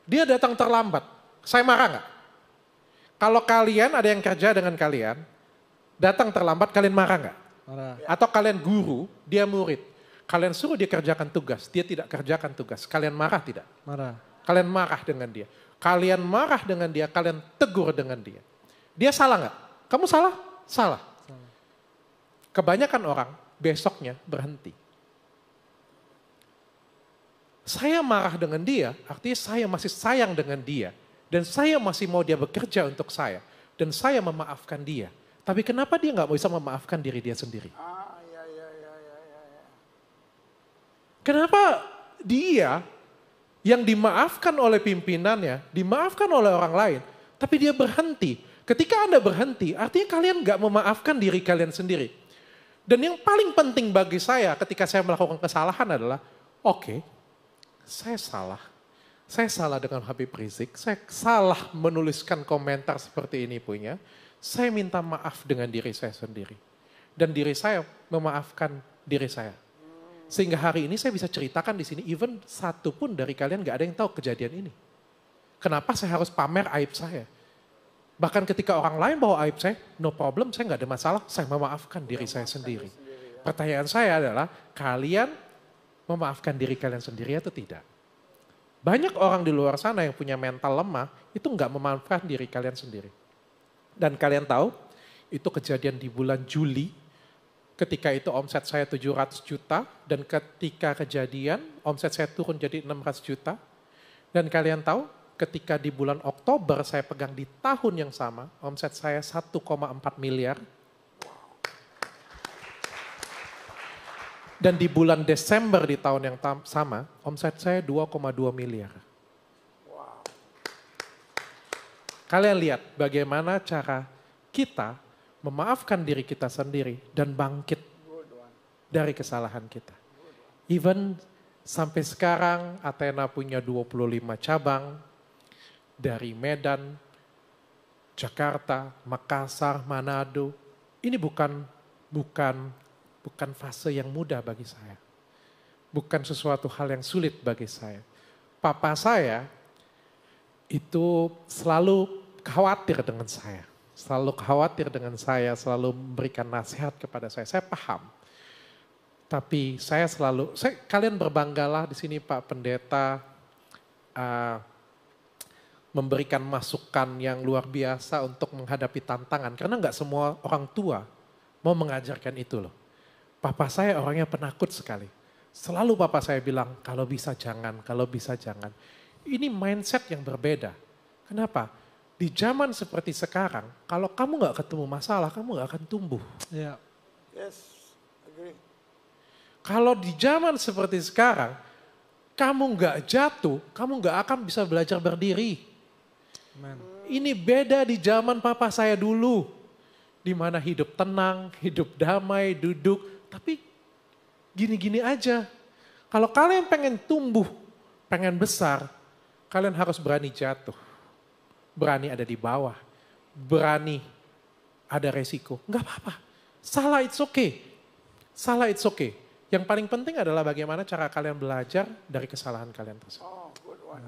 Dia datang terlambat. Saya marah nggak? Kalau kalian ada yang kerja dengan kalian, datang terlambat, kalian marah nggak? Marah. Atau kalian guru, dia murid. Kalian suruh dia kerjakan tugas, dia tidak kerjakan tugas. Kalian marah tidak? Marah. Kalian marah dengan dia. Kalian marah dengan dia, kalian tegur dengan dia. Dia salah nggak? Kamu salah? Salah. Kebanyakan orang besoknya berhenti. Saya marah dengan dia, artinya saya masih sayang dengan dia. Dan saya masih mau dia bekerja untuk saya. Dan saya memaafkan dia. Tapi kenapa dia nggak bisa memaafkan diri dia sendiri? Kenapa dia yang dimaafkan oleh pimpinannya, dimaafkan oleh orang lain, tapi dia berhenti. Ketika Anda berhenti, artinya kalian gak memaafkan diri kalian sendiri. Dan yang paling penting bagi saya ketika saya melakukan kesalahan adalah, oke, saya salah. Saya salah dengan Habib Rizik, saya salah menuliskan komentar seperti ini punya. Saya minta maaf dengan diri saya sendiri. Dan diri saya memaafkan diri saya. Sehingga hari ini saya bisa ceritakan di sini, even satu pun dari kalian gak ada yang tahu kejadian ini. Kenapa saya harus pamer aib saya? Bahkan ketika orang lain bawa aib saya, no problem, saya gak ada masalah, saya memaafkan diri saya sendiri. Pertanyaan saya adalah, kalian memaafkan diri kalian sendiri atau tidak? Banyak orang di luar sana yang punya mental lemah, itu gak memaafkan diri kalian sendiri. Dan kalian tahu, itu kejadian di bulan Juli. Ketika itu omset saya 700 juta dan ketika kejadian omset saya turun jadi 600 juta. Dan kalian tahu ketika di bulan Oktober saya pegang di tahun yang sama omset saya 1,4 miliar. Dan di bulan Desember di tahun yang sama omset saya 2,2 miliar. Kalian lihat bagaimana cara kita memaafkan diri kita sendiri dan bangkit dari kesalahan kita. Even sampai sekarang Athena punya 25 cabang dari Medan, Jakarta, Makassar, Manado. Ini bukan fase yang mudah bagi saya. Bukan sesuatu hal yang sulit bagi saya. Papa saya itu selalu khawatir dengan saya. Selalu khawatir dengan saya, selalu memberikan nasihat kepada saya. Saya paham. Tapi kalian berbanggalah di sini Pak Pendeta memberikan masukan yang luar biasa untuk menghadapi tantangan. Karena nggak semua orang tua mau mengajarkan itu loh. Papa saya orangnya penakut sekali. Selalu papa saya bilang, kalau bisa jangan, kalau bisa jangan. Ini mindset yang berbeda. Kenapa? Di zaman seperti sekarang, kalau kamu gak ketemu masalah, kamu gak akan tumbuh. Ya. Yes, agree. Kalau di zaman seperti sekarang, kamu gak jatuh, kamu gak akan bisa belajar berdiri. Amen. Ini beda di zaman papa saya dulu. Di mana hidup tenang, hidup damai, duduk. Tapi gini-gini aja. Kalau kalian pengen tumbuh, pengen besar, kalian harus berani jatuh. Berani ada di bawah, berani ada resiko. Enggak apa-apa, salah it's okay. Salah it's okay. Yang paling penting adalah bagaimana cara kalian belajar dari kesalahan kalian tersebut. Oh, good one.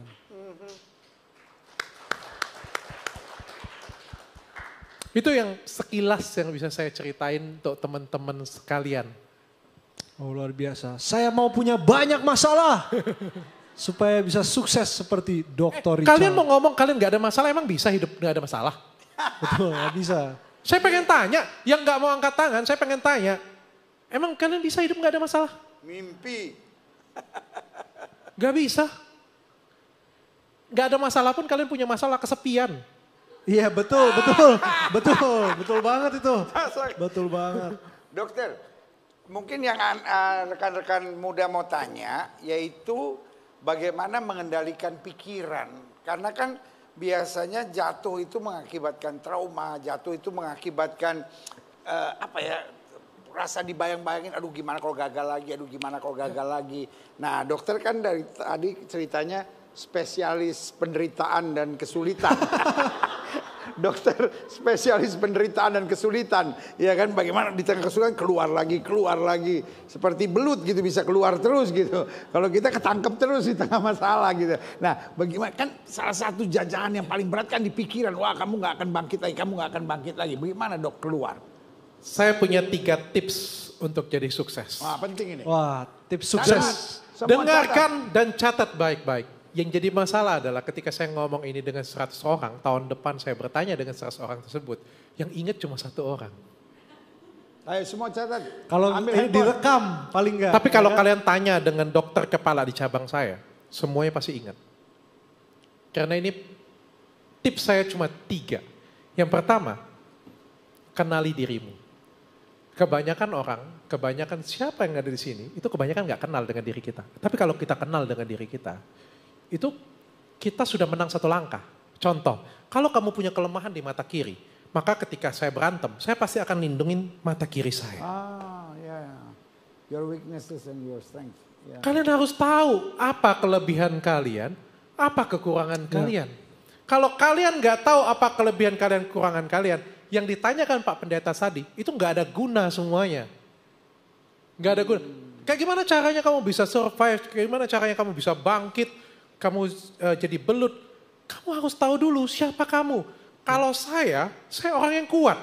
Itu yang sekilas yang bisa saya ceritain untuk teman-teman sekalian. Oh luar biasa, saya mau punya banyak masalah. Supaya bisa sukses seperti Dr. Richard. Kalian mau ngomong kalian gak ada masalah, emang bisa hidup gak ada masalah? Betul, gak bisa. Saya pengen tanya, yang gak mau angkat tangan, saya pengen tanya. Emang kalian bisa hidup gak ada masalah? Mimpi. Gak bisa. Gak ada masalah pun kalian punya masalah kesepian. Iya betul banget itu. Betul banget. Dokter, mungkin yang rekan-rekan muda mau tanya, yaitu bagaimana mengendalikan pikiran. Karena kan biasanya jatuh itu mengakibatkan trauma, jatuh itu mengakibatkan rasa dibayang-bayangin, aduh gimana kalau gagal lagi. Nah dokter kan dari tadi ceritanya spesialis penderitaan dan kesulitan. Dokter spesialis penderitaan dan kesulitan. Ya kan, bagaimana di tengah kesulitan keluar lagi. Seperti belut gitu, bisa keluar terus gitu. Kalau kita ketangkep terus di tengah masalah gitu. Nah bagaimana, kan salah satu jajanan yang paling berat kan di pikiran. Wah kamu gak akan bangkit lagi. Bagaimana dok keluar? Saya punya 3 tips untuk jadi sukses. Wah penting ini. Wah tips sukses. Dengarkan dan catat baik-baik. Yang jadi masalah adalah ketika saya ngomong ini dengan 100 orang, tahun depan saya bertanya dengan 100 orang tersebut, yang ingat cuma 1 orang. Ayo semua catat. Kalau Ambil ini handphone. direkam paling enggak. Tapi kalau kalian tanya dengan dokter kepala di cabang saya, semuanya pasti ingat. Karena ini tips saya cuma 3. Yang pertama, kenali dirimu. Kebanyakan siapa yang ada di sini, itu kebanyakan nggak kenal dengan diri kita. Tapi kalau kita kenal dengan diri kita, itu kita sudah menang 1 langkah. Contoh, kalau kamu punya kelemahan di mata kiri, maka ketika saya berantem, saya pasti akan lindungin mata kiri saya. Ya. Your weaknesses and your strength. Ya. Kalian harus tahu apa kelebihan kalian, apa kekurangan kalian. Kalau kalian nggak tahu apa kelebihan kalian, kekurangan kalian, yang ditanyakan Pak Pendeta tadi, itu nggak ada guna semuanya. Nggak ada guna. Kayak gimana caranya kamu bisa survive, kayak gimana caranya kamu bisa bangkit, kamu jadi belut. Kamu harus tahu dulu siapa kamu. Kalau saya orang yang kuat.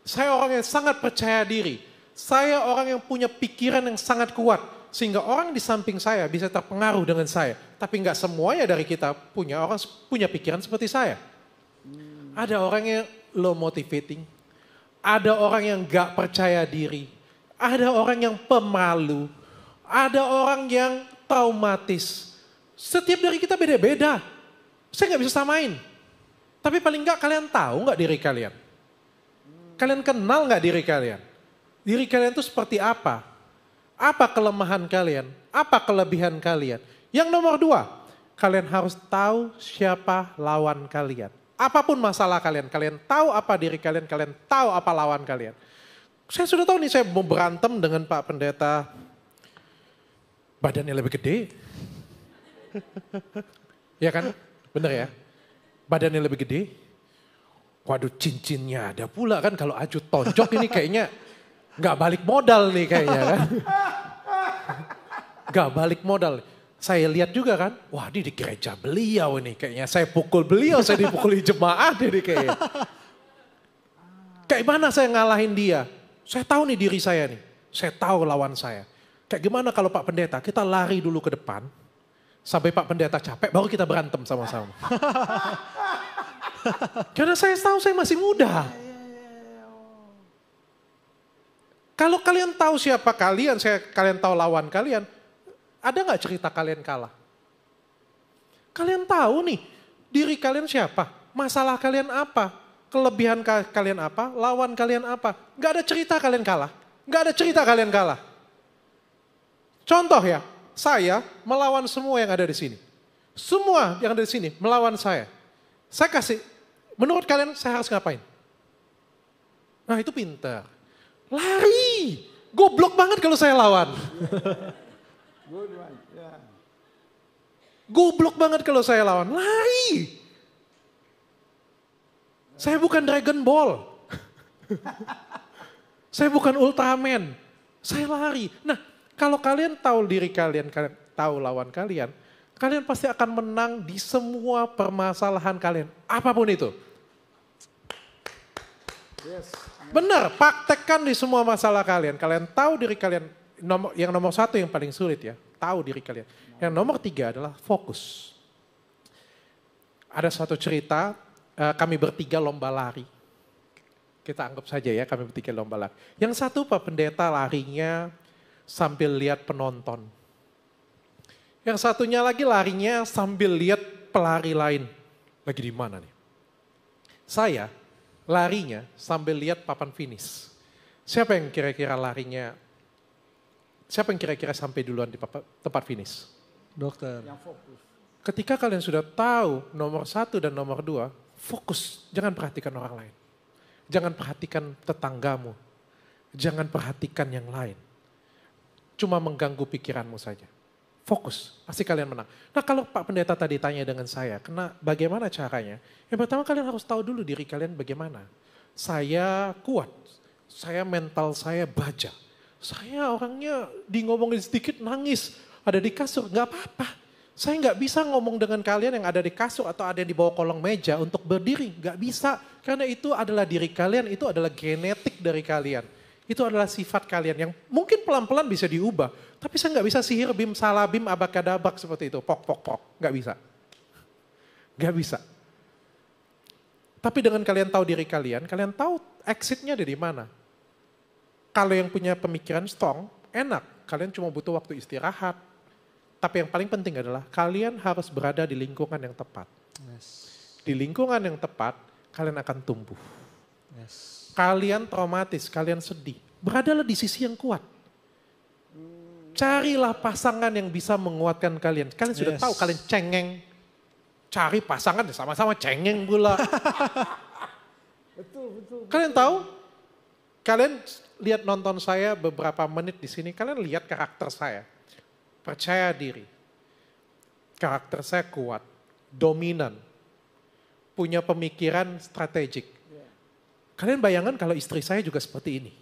Saya orang yang sangat percaya diri. Saya orang yang punya pikiran yang sangat kuat. Sehingga orang di samping saya bisa terpengaruh dengan saya. Tapi nggak semuanya dari kita punya pikiran seperti saya. Ada orang yang low motivating. Ada orang yang nggak percaya diri. Ada orang yang pemalu. Ada orang yang traumatis. Setiap dari kita beda-beda. Saya nggak bisa samain. Tapi paling nggak kalian tahu nggak diri kalian? Kalian kenal nggak diri kalian? Diri kalian itu seperti apa? Apa kelemahan kalian? Apa kelebihan kalian? Yang nomor 2, kalian harus tahu siapa lawan kalian. Apapun masalah kalian, kalian tahu apa diri kalian, kalian tahu apa lawan kalian. Saya sudah tahu nih, saya mau berantem dengan Pak Pendeta, badannya lebih gede. Ya kan? Bener ya? Badannya lebih gede. Waduh, cincinnya ada pula kan, kalau Aju tonjok ini kayaknya gak balik modal nih kayaknya kan. Gak balik modal. Saya lihat juga kan, wah ini di gereja beliau ini kayaknya. Saya pukul beliau, saya dipukuli jemaat ini kayaknya. Kayak mana saya ngalahin dia? Saya tahu nih diri saya nih. Saya tahu lawan saya. Kayak gimana kalau Pak Pendeta, kita lari dulu ke depan. Sampai Pak Pendeta capek, baru kita berantem sama-sama. Karena saya tahu saya masih muda. Kalau kalian tahu siapa kalian, kalian tahu lawan kalian, ada nggak cerita kalian kalah? Kalian tahu nih, diri kalian siapa, masalah kalian apa, kelebihan kalian apa, lawan kalian apa. Nggak ada cerita kalian kalah, nggak ada cerita kalian kalah. Contoh ya, saya melawan semua yang ada di sini. Semua yang ada di sini melawan saya. Saya kasih, menurut kalian saya harus ngapain? Nah itu pintar. Lari. Goblok banget kalau saya lawan. Goblok banget kalau saya lawan. Lari. Saya bukan Dragon Ball. Saya bukan Ultraman. Saya lari. Nah, kalau kalian tahu diri kalian tahu lawan kalian, kalian pasti akan menang di semua permasalahan kalian. Apapun itu. Benar, praktekkan di semua masalah kalian. Kalian tahu diri kalian, yang nomor 1 yang paling sulit ya, tahu diri kalian. Yang nomor 3 adalah fokus. Ada suatu cerita, kami bertiga lomba lari. Kita anggap saja ya, kami bertiga lomba lari. Yang satu Pak Pendeta larinya sambil lihat penonton. Yang satunya lagi larinya sambil lihat pelari lain. Lagi di mana nih? Saya larinya sambil lihat papan finish. Siapa yang kira-kira larinya, siapa yang kira-kira sampai duluan di tempat finish? Dokter. Yang fokus. Ketika kalian sudah tahu nomor 1 dan nomor 2, fokus. Jangan perhatikan orang lain. Jangan perhatikan tetanggamu. Jangan perhatikan yang lain. Cuma mengganggu pikiranmu saja. Fokus, pasti kalian menang. Nah kalau Pak Pendeta tadi tanya dengan saya, bagaimana caranya? Yang pertama kalian harus tahu dulu diri kalian bagaimana. Saya kuat, saya mental saya baja. Saya orangnya ngomongin sedikit nangis, ada di kasur, gak apa-apa. Saya gak bisa ngomong dengan kalian yang ada di kasur atau ada di bawah kolong meja untuk berdiri. Gak bisa, karena itu adalah diri kalian, itu adalah genetik dari kalian. Itu adalah sifat kalian yang mungkin pelan-pelan bisa diubah. Tapi saya nggak bisa sihir, bim, salabim, abakadabak seperti itu. Pok, pok, pok. Nggak bisa. Nggak bisa. Tapi dengan kalian tahu diri kalian tahu exitnya dari mana. Kalau yang punya pemikiran strong, enak. Kalian cuma butuh waktu istirahat. Tapi yang paling penting adalah kalian harus berada di lingkungan yang tepat. Di lingkungan yang tepat, kalian akan tumbuh. Kalian traumatis, kalian sedih. Beradalah di sisi yang kuat. Carilah pasangan yang bisa menguatkan kalian. Kalian sudah tahu kalian cengeng. Cari pasangan sama-sama cengeng pula. Betul. Kalian tahu? Kalian lihat nonton saya beberapa menit di sini, kalian lihat karakter saya. Percaya diri. Karakter saya kuat, dominan, punya pemikiran strategik. Kalian bayangkan kalau istri saya juga seperti ini.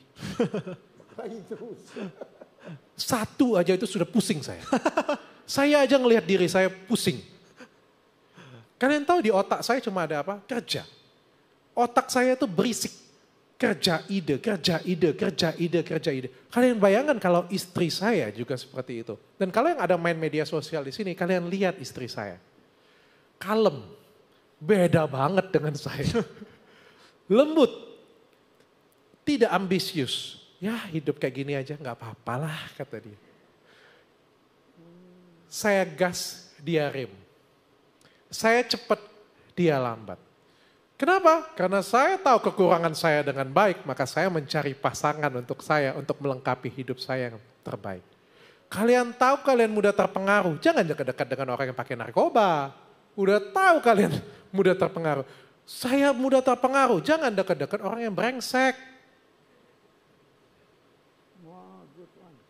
Satu aja itu sudah pusing saya. Saya aja ngelihat diri saya pusing. Kalian tahu di otak saya cuma ada apa? Kerja. Otak saya itu berisik. Kerja ide. Kalian bayangkan kalau istri saya juga seperti itu. Dan kalau yang ada main media sosial di sini, kalian lihat istri saya. Kalem. Beda banget dengan saya. Lembut. Tidak ambisius. Ya hidup kayak gini aja gak apa-apalah kata dia. Saya gas, dia rem. Saya cepat, dia lambat. Kenapa? Karena saya tahu kekurangan saya dengan baik, maka saya mencari pasangan untuk saya, untuk melengkapi hidup saya yang terbaik. Kalian tahu kalian mudah terpengaruh, jangan dekat-dekat dengan orang yang pakai narkoba. Udah tahu kalian mudah terpengaruh. Saya mudah terpengaruh, jangan dekat-dekat orang yang brengsek.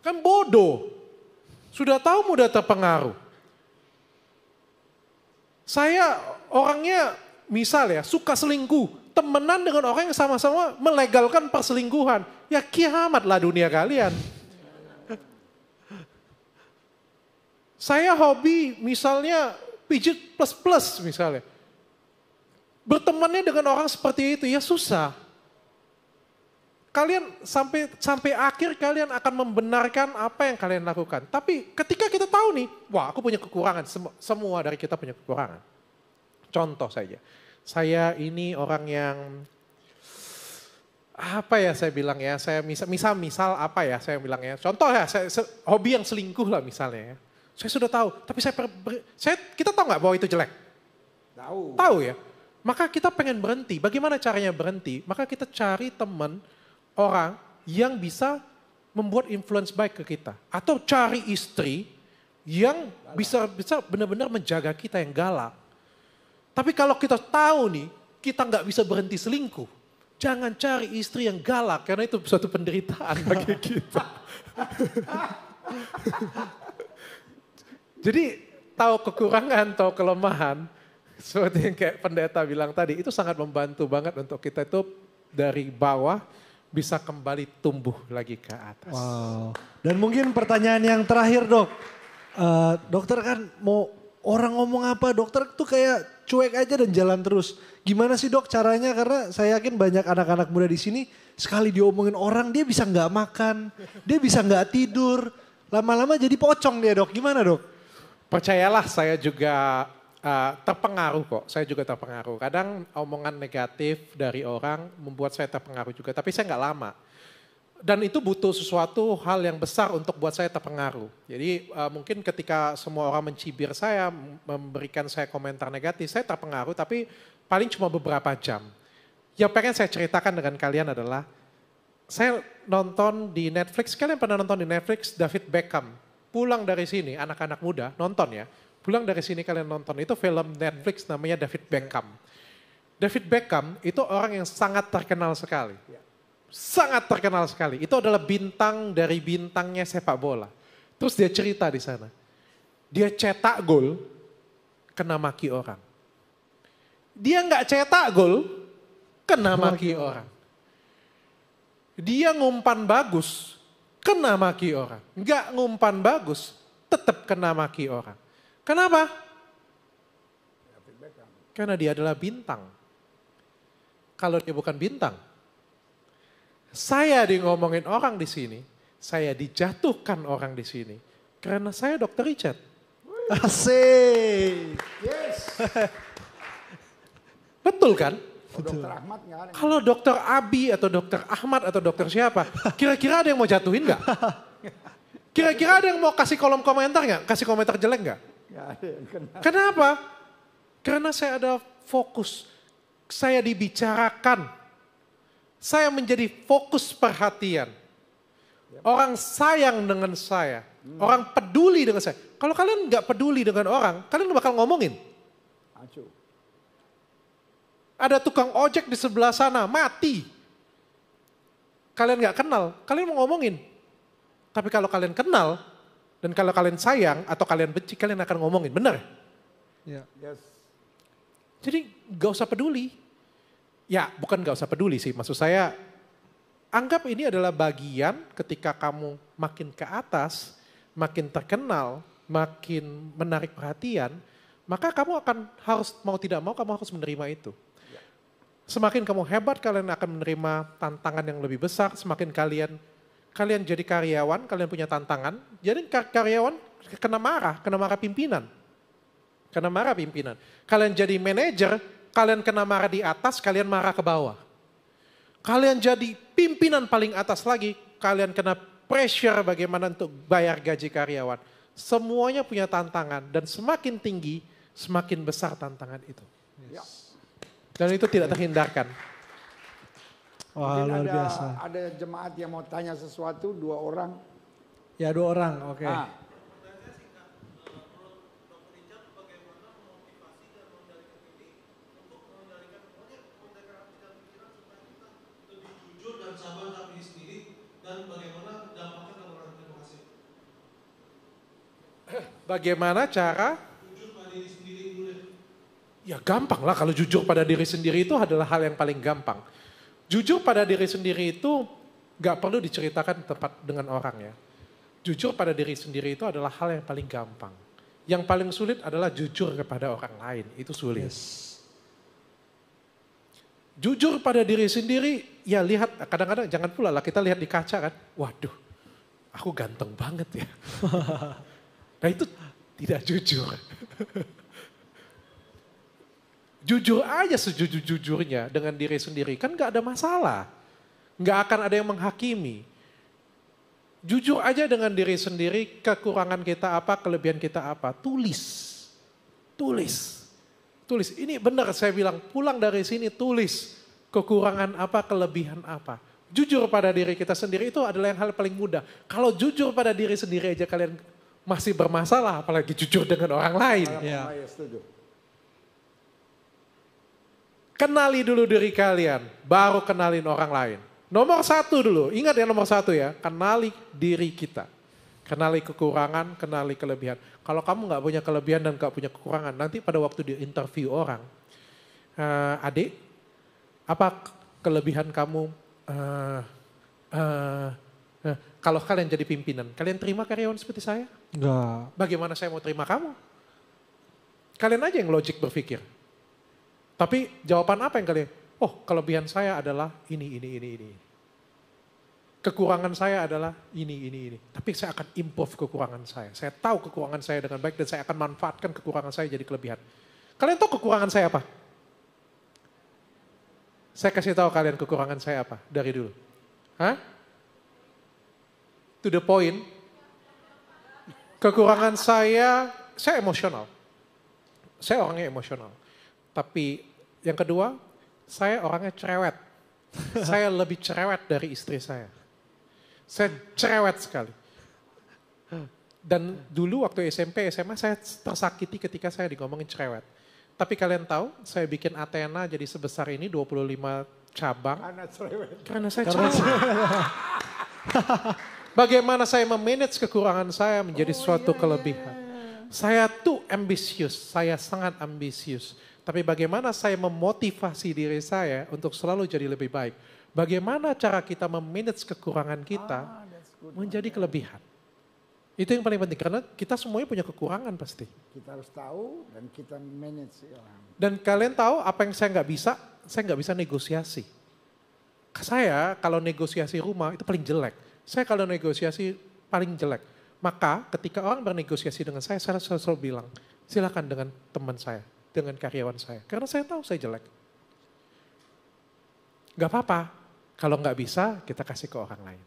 Kan bodoh. Sudah tahu mudah terpengaruh. Saya orangnya misal ya suka selingkuh. Temenan dengan orang yang sama-sama melegalkan perselingkuhan. Ya kiamatlah dunia kalian. Saya hobi misalnya pijit plus misalnya. Bertemannya dengan orang seperti itu ya susah. Kalian sampai akhir kalian akan membenarkan apa yang kalian lakukan. Tapi ketika kita tahu nih, wah aku punya kekurangan. Semua dari kita punya kekurangan. Contoh saja. Saya ini orang yang, apa ya saya bilang ya, saya misal apa ya saya bilang ya. Contoh ya, hobi yang selingkuh lah misalnya ya. Saya sudah tahu, tapi kita tahu nggak bahwa itu jelek? Tahu. Tahu ya. Maka kita pengen berhenti. Bagaimana caranya berhenti? Maka kita cari teman, orang yang bisa membuat influence baik ke kita. Atau cari istri yang bisa benar-benar menjaga kita yang galak. Tapi kalau kita tahu nih, kita nggak bisa berhenti selingkuh. Jangan cari istri yang galak, karena itu suatu penderitaan bagi kita. Jadi tahu kekurangan, tahu kelemahan, seperti yang kayak pendeta bilang tadi, itu sangat membantu banget untuk kita itu dari bawah bisa kembali tumbuh lagi ke atas. Wow. Dan mungkin pertanyaan yang terakhir dok. Dokter kan mau orang ngomong apa, dokter tuh kayak cuek aja dan jalan terus. Gimana sih dok caranya? Karena saya yakin banyak anak-anak muda di sini sekali diomongin orang dia bisa nggak makan, dia bisa nggak tidur. Lama-lama jadi pocong dia dok. Gimana dok? Percayalah saya juga terpengaruh kok, saya juga terpengaruh. Kadang omongan negatif dari orang membuat saya terpengaruh juga, tapi saya nggak lama. Dan itu butuh sesuatu hal yang besar untuk buat saya terpengaruh. Jadi mungkin ketika semua orang mencibir saya, memberikan saya komentar negatif, saya terpengaruh tapi paling cuma beberapa jam. Yang pengen saya ceritakan dengan kalian adalah, saya nonton di Netflix, kalian pernah nonton di Netflix David Beckham. Pulang dari sini, anak-anak muda nonton ya. Pulang dari sini kalian nonton, itu film Netflix namanya David Beckham. David Beckham itu orang yang sangat terkenal sekali. Sangat terkenal sekali. Itu adalah bintang dari bintangnya sepak bola. Terus dia cerita di sana. Dia cetak gol, kena maki orang. Dia nggak cetak gol, kena maki orang. Dia ngumpan bagus, kena maki orang. Nggak ngumpan bagus, tetap kena maki orang. Kenapa? Karena dia adalah bintang. Kalau dia bukan bintang, saya di ngomongin orang di sini, saya dijatuhkan orang di sini. Karena saya Dr. Richard. Asik. Yes. Betul kan? Oh, Dokter Ahmad nggak ada. Kalau dokter Abi atau dokter Ahmad atau dokter siapa, kira-kira ada yang mau jatuhin nggak? Kira-kira ada yang mau kasih kolom komentar nggak? Kasih komentar jelek nggak? Nggak ada yang kena. Kenapa? Karena saya ada fokus. Saya dibicarakan. Saya menjadi fokus perhatian. Orang sayang dengan saya. Orang peduli dengan saya. Kalau kalian nggak peduli dengan orang, kalian bakal ngomongin. Acuh. Ada tukang ojek di sebelah sana, mati. Kalian nggak kenal, kalian mau ngomongin. Tapi kalau kalian kenal, dan kalau kalian sayang atau kalian benci, kalian akan ngomongin, benar? Ya. Yes. Jadi gak usah peduli. Ya bukan gak usah peduli sih, maksud saya anggap ini adalah bagian ketika kamu makin ke atas, makin terkenal, makin menarik perhatian, maka kamu akan harus mau tidak mau kamu harus menerima itu. Semakin kamu hebat kalian akan menerima tantangan yang lebih besar, semakin kalian jadi karyawan, kalian punya tantangan, jadi karyawan kena marah pimpinan. Kena marah pimpinan. Kalian jadi manajer, kalian kena marah di atas, kalian marah ke bawah. Kalian jadi pimpinan paling atas lagi, kalian kena pressure bagaimana untuk bayar gaji karyawan. Semuanya punya tantangan dan semakin tinggi, semakin besar tantangan itu. Yes. Dan itu tidak terhindarkan. Wah, luar biasa. Ada jemaat yang mau tanya sesuatu, 2 orang. Ya 2 orang, oke. Bagaimana cara? Ya gampang lah kalau jujur pada diri sendiri itu adalah hal yang paling gampang. Jujur pada diri sendiri itu gak perlu diceritakan tempat dengan orang ya. Jujur pada diri sendiri itu adalah hal yang paling gampang. Yang paling sulit adalah jujur kepada orang lain, itu sulit. Yes. Jujur pada diri sendiri, ya lihat kadang-kadang jangan pula lah kita lihat di kaca kan. Waduh, aku ganteng banget ya. Nah itu tidak jujur. Jujur aja sejujur-jujurnya dengan diri sendiri, kan gak ada masalah. Gak akan ada yang menghakimi. Jujur aja dengan diri sendiri, kekurangan kita apa, kelebihan kita apa. Tulis. Ini benar saya bilang, pulang dari sini tulis. Kekurangan apa, kelebihan apa. Jujur pada diri kita sendiri itu adalah yang hal paling mudah. Kalau jujur pada diri sendiri aja kalian masih bermasalah, apalagi jujur dengan orang lain. Ya. Kenali dulu diri kalian, baru kenalin orang lain. Nomor 1 dulu, ingat ya nomor 1 ya, kenali diri kita. Kenali kekurangan, kenali kelebihan. Kalau kamu gak punya kelebihan dan gak punya kekurangan, nanti pada waktu di interview orang, adik, apa kelebihan kamu, kalau kalian jadi pimpinan, kalian terima karyawan seperti saya? Enggak. Bagaimana saya mau terima kamu? Kalian aja yang logik berpikir. Tapi jawaban apa yang kalian? Oh, kelebihan saya adalah ini. Kekurangan saya adalah ini. Tapi saya akan improve kekurangan saya. Saya tahu kekurangan saya dengan baik dan saya akan manfaatkan kekurangan saya jadi kelebihan. Kalian tahu kekurangan saya apa? Saya kasih tahu kalian kekurangan saya apa dari dulu. Hah? To the point. Kekurangan saya emosional. Saya orangnya emosional. Tapi yang kedua, saya orangnya cerewet. Saya lebih cerewet dari istri saya. Saya cerewet sekali. Dan dulu waktu SMP, SMA saya tersakiti ketika saya ngomongin cerewet. Tapi kalian tahu, saya bikin Athena jadi sebesar ini 25 cabang. Karena saya cerewet. Bagaimana saya memanage kekurangan saya menjadi suatu kelebihan. Saya tuh ambisius, saya sangat ambisius. Tapi bagaimana saya memotivasi diri saya untuk selalu jadi lebih baik. Bagaimana cara kita memanage kekurangan kita menjadi kelebihan. Itu yang paling penting karena kita semuanya punya kekurangan pasti. Kita harus tahu dan kita manage orang. Dan kalian tahu apa yang saya nggak bisa negosiasi. Saya kalau negosiasi rumah itu paling jelek. Saya kalau negosiasi paling jelek. Maka ketika orang bernegosiasi dengan saya selalu bilang, silakan dengan teman saya, dengan karyawan saya. Karena saya tahu saya jelek. Gak apa-apa. Kalau nggak bisa, kita kasih ke orang lain.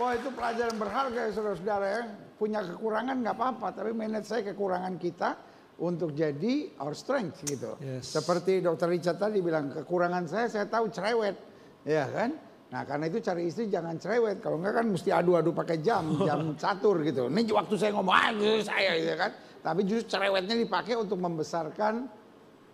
Wah, itu pelajaran berharga ya saudara-saudara ya. Punya kekurangan nggak apa-apa, tapi manage saya kekurangan kita untuk jadi our strength gitu. Yes. Seperti Dr. Richard tadi bilang, kekurangan saya tahu cerewet, ya kan? Nah, karena itu cari istri jangan cerewet. Kalau enggak kan mesti adu-adu pakai jam catur gitu. Ini waktu saya ngomong, saya gitu kan. Tapi justru cerewetnya dipakai untuk membesarkan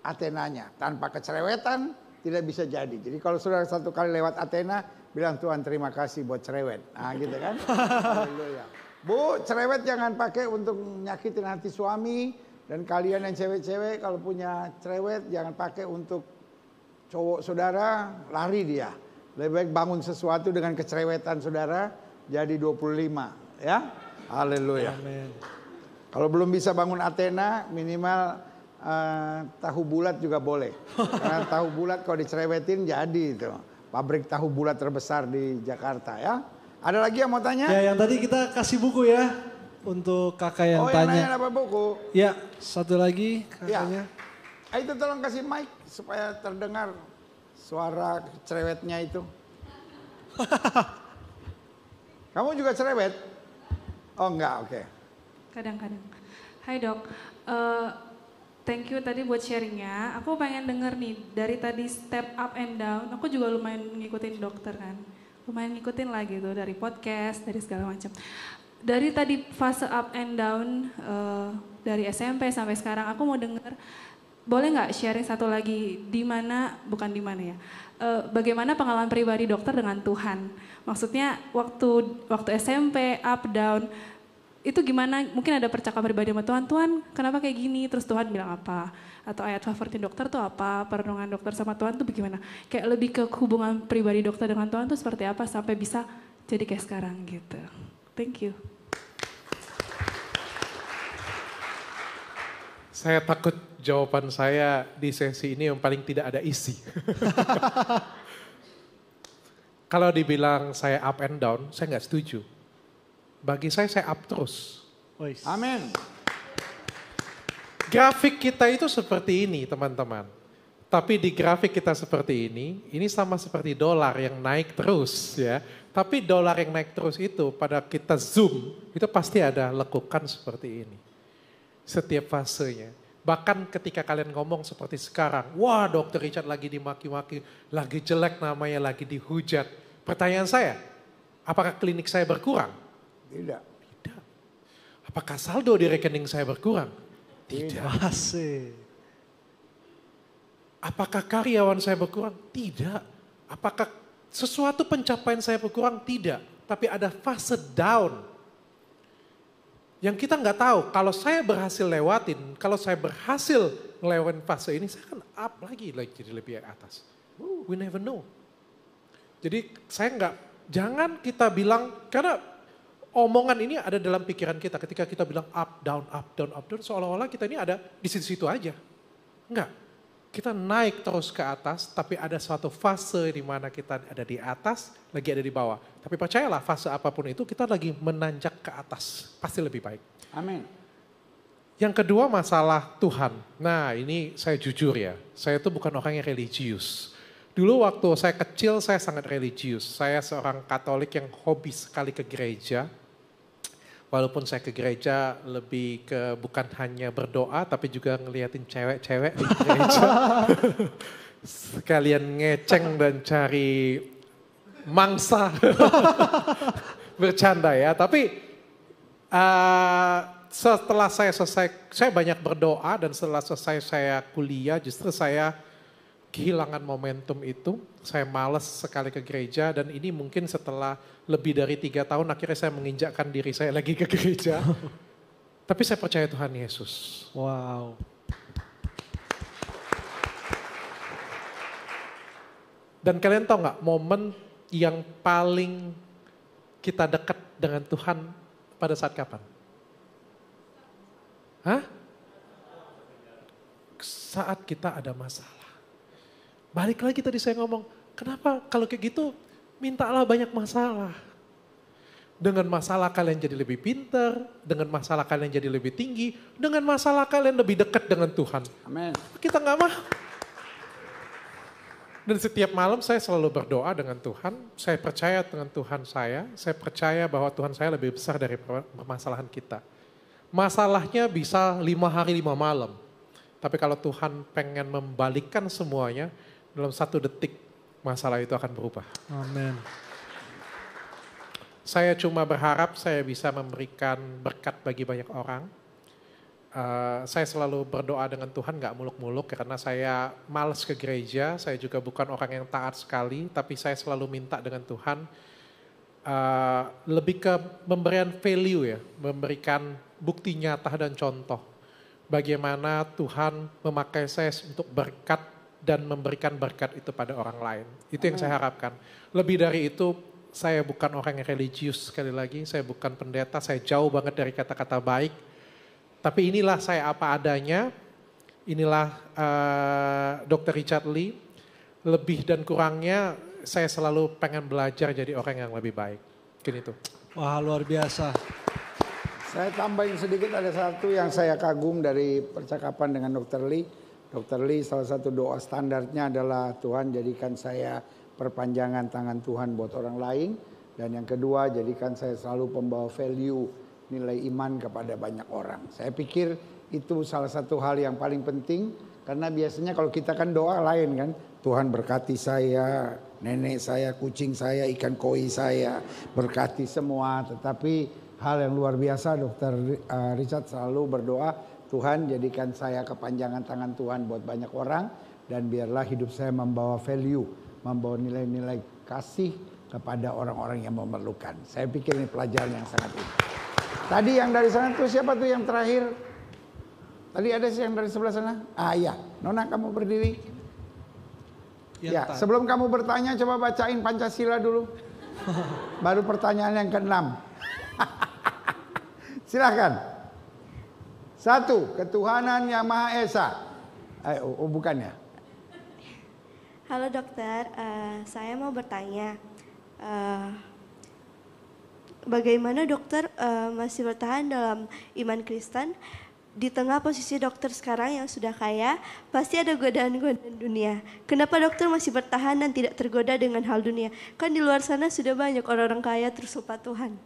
Athenanya. Tanpa kecerewetan tidak bisa jadi. Jadi kalau saudara satu kali lewat Athena, bilang Tuhan terima kasih buat cerewet. Nah gitu kan. Haleluya. Bu, cerewet jangan pakai untuk nyakitin hati suami. Dan kalian yang cewek-cewek kalau punya cerewet jangan pakai untuk cowok saudara, lari dia. Lebih baik bangun sesuatu dengan kecerewetan saudara, jadi 25. Ya, haleluya. Amin. Kalau belum bisa bangun Athena, minimal tahu bulat juga boleh. Karena tahu bulat kalau dicerewetin jadi itu. Pabrik tahu bulat terbesar di Jakarta ya. Ada lagi yang mau tanya? Ya, yang tadi kita kasih buku ya untuk kakak yang tanya. Yang nanya dapat buku. Ya, satu lagi kakaknya. Ya. Itu tolong kasih mic supaya terdengar suara cerewetnya itu. Kamu juga cerewet? Oh enggak, oke. Kadang-kadang. Hai dok, thank you tadi buat sharingnya. Aku pengen denger nih, dari tadi step up and down, aku juga lumayan ngikutin dokter kan. Lumayan ngikutin lah gitu, dari podcast, dari segala macam. Dari tadi fase up and down, dari SMP sampai sekarang, aku mau denger, boleh nggak sharing satu lagi, bagaimana pengalaman pribadi dokter dengan Tuhan? Maksudnya waktu SMP, up, down, itu gimana, mungkin ada percakapan pribadi sama Tuhan, Tuhan kenapa kayak gini, terus Tuhan bilang apa, atau ayat favorit dokter tuh apa, perenungan dokter sama Tuhan tuh bagaimana, kayak lebih ke hubungan pribadi dokter dengan Tuhan tuh seperti apa sampai bisa jadi kayak sekarang gitu. Thank you. Saya takut jawaban saya di sesi ini yang paling tidak ada isi. Kalau dibilang saya up and down, saya nggak setuju. Bagi saya up terus. Amin. Grafik kita itu seperti ini teman-teman. Tapi di grafik kita seperti ini sama seperti dolar yang naik terus ya. Tapi dolar yang naik terus itu pada kita zoom, itu pasti ada lekukan seperti ini. Setiap fasenya. Bahkan ketika kalian ngomong seperti sekarang, wah Dr. Richard lagi dimaki-maki, lagi jelek namanya, lagi dihujat. Pertanyaan saya, apakah klinik saya berkurang? Tidak. Tidak. Apakah saldo di rekening saya berkurang? Tidak. Masih. Apakah karyawan saya berkurang? Tidak. Apakah sesuatu pencapaian saya berkurang? Tidak. Tapi ada fase down. Yang kita nggak tahu, kalau saya berhasil lewatin, kalau saya berhasil ngelewatin fase ini, saya akan up lagi jadi lebih atas. We never know. Jadi jangan kita bilang, karena omongan ini ada dalam pikiran kita ketika kita bilang up, down, seolah-olah kita ini ada di situ-situ aja. Enggak, kita naik terus ke atas, tapi ada suatu fase di mana kita ada di atas, lagi ada di bawah. Tapi percayalah, fase apapun itu kita lagi menanjak ke atas, pasti lebih baik. Amin. Yang kedua masalah Tuhan. Nah ini saya jujur ya, saya tuh bukan orang yang religius. Dulu waktu saya kecil saya sangat religius. Saya seorang Katolik yang hobi sekali ke gereja. Walaupun saya ke gereja lebih ke bukan hanya berdoa tapi juga ngeliatin cewek-cewek di gereja. Sekalian ngeceng dan cari mangsa. Bercanda ya. Tapi setelah saya selesai, saya banyak berdoa dan setelah selesai saya kuliah justru saya kehilangan momentum itu. Saya malas sekali ke gereja dan ini mungkin setelah lebih dari 3 tahun akhirnya saya menginjakkan diri saya lagi ke gereja. Tapi saya percaya Tuhan Yesus. Wow. Dan kalian tahu nggak momen yang paling kita dekat dengan Tuhan pada saat kapan? Hah? Saat kita ada masalah. Balik lagi tadi saya ngomong, kenapa kalau kayak gitu mintalah banyak masalah. Dengan masalah kalian jadi lebih pintar, dengan masalah kalian jadi lebih tinggi, dengan masalah kalian lebih dekat dengan Tuhan. Amin. Kita nggak mau. Dan setiap malam saya selalu berdoa dengan Tuhan, saya percaya dengan Tuhan saya percaya bahwa Tuhan saya lebih besar dari permasalahan kita. Masalahnya bisa 5 hari 5 malam. Tapi kalau Tuhan pengen membalikkan semuanya, dalam 1 detik masalah itu akan berubah. Amin. Saya cuma berharap saya bisa memberikan berkat bagi banyak orang. Saya selalu berdoa dengan Tuhan gak muluk-muluk karena saya malas ke gereja, saya juga bukan orang yang taat sekali, tapi saya selalu minta dengan Tuhan lebih ke memberikan value ya, memberikan bukti nyata dan contoh. Bagaimana Tuhan memakai saya untuk berkat dan memberikan berkat itu pada orang lain. Itu yang saya harapkan. Lebih dari itu, saya bukan orang yang religius sekali lagi, saya bukan pendeta, saya jauh banget dari kata-kata baik. Tapi inilah saya apa adanya, inilah Dr. Richard Lee, lebih dan kurangnya saya selalu pengen belajar jadi orang yang lebih baik. Mungkin itu. Wah, luar biasa. Saya tambahin sedikit, ada satu yang saya kagum dari percakapan dengan Dr. Lee. Dr. Lee salah satu doa standarnya adalah Tuhan jadikan saya perpanjangan tangan Tuhan buat orang lain. Dan yang kedua, jadikan saya selalu pembawa value, nilai iman kepada banyak orang. Saya pikir itu salah satu hal yang paling penting. Karena biasanya kalau kita kan doa lain kan. Tuhan berkati saya, nenek saya, kucing saya, ikan koi saya. Berkati semua. Tetapi hal yang luar biasa Dr. Richard selalu berdoa, Tuhan jadikan saya kepanjangan tangan Tuhan buat banyak orang. Dan biarlah hidup saya membawa value, membawa nilai-nilai kasih kepada orang-orang yang memerlukan. Saya pikir ini pelajaran yang sangat indah. Tadi yang dari sana tuh siapa tuh yang terakhir? Tadi ada sih yang dari sebelah sana? Iya, Nona kamu berdiri. Ya, sebelum kamu bertanya coba bacain Pancasila dulu. Baru pertanyaan yang ke-6. Silakan. 1, ketuhanan yang Maha Esa. Bukan ya? Halo dokter, saya mau bertanya, bagaimana dokter masih bertahan dalam iman Kristen di tengah posisi dokter sekarang yang sudah kaya, pasti ada godaan-godaan dunia. Kenapa dokter masih bertahan dan tidak tergoda dengan hal dunia? Kan di luar sana sudah banyak orang-orang kaya terus lupa Tuhan.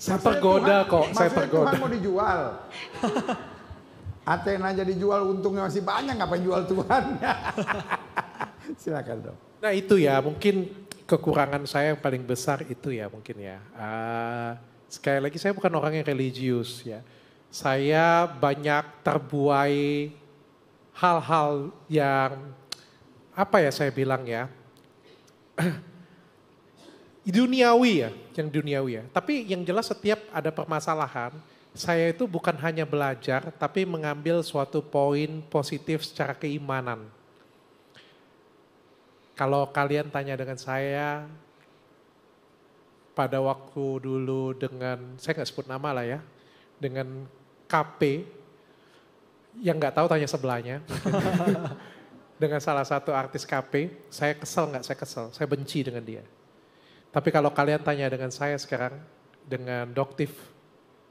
Saya tergoda kok, saya tergoda. Tuhan mau dijual. Athena jadi dijual, untungnya masih banyak, ngapain jual Tuhan? Silakan dong. Nah itu ya, mungkin kekurangan saya yang paling besar itu ya mungkin ya. Sekali lagi saya bukan orang yang religius ya. Saya banyak terbuai hal-hal yang apa ya saya bilang ya. Duniawi ya, yang duniawi ya. Tapi yang jelas setiap ada permasalahan, saya itu bukan hanya belajar, tapi mengambil suatu poin positif secara keimanan. Kalau kalian tanya dengan saya, pada waktu dulu dengan, saya nggak sebut nama lah ya, dengan KP, yang nggak tahu tanya sebelahnya, dengan salah satu artis KP, saya kesel nggak? Saya kesel, saya benci dengan dia. Tapi kalau kalian tanya dengan saya sekarang, dengan Doktif,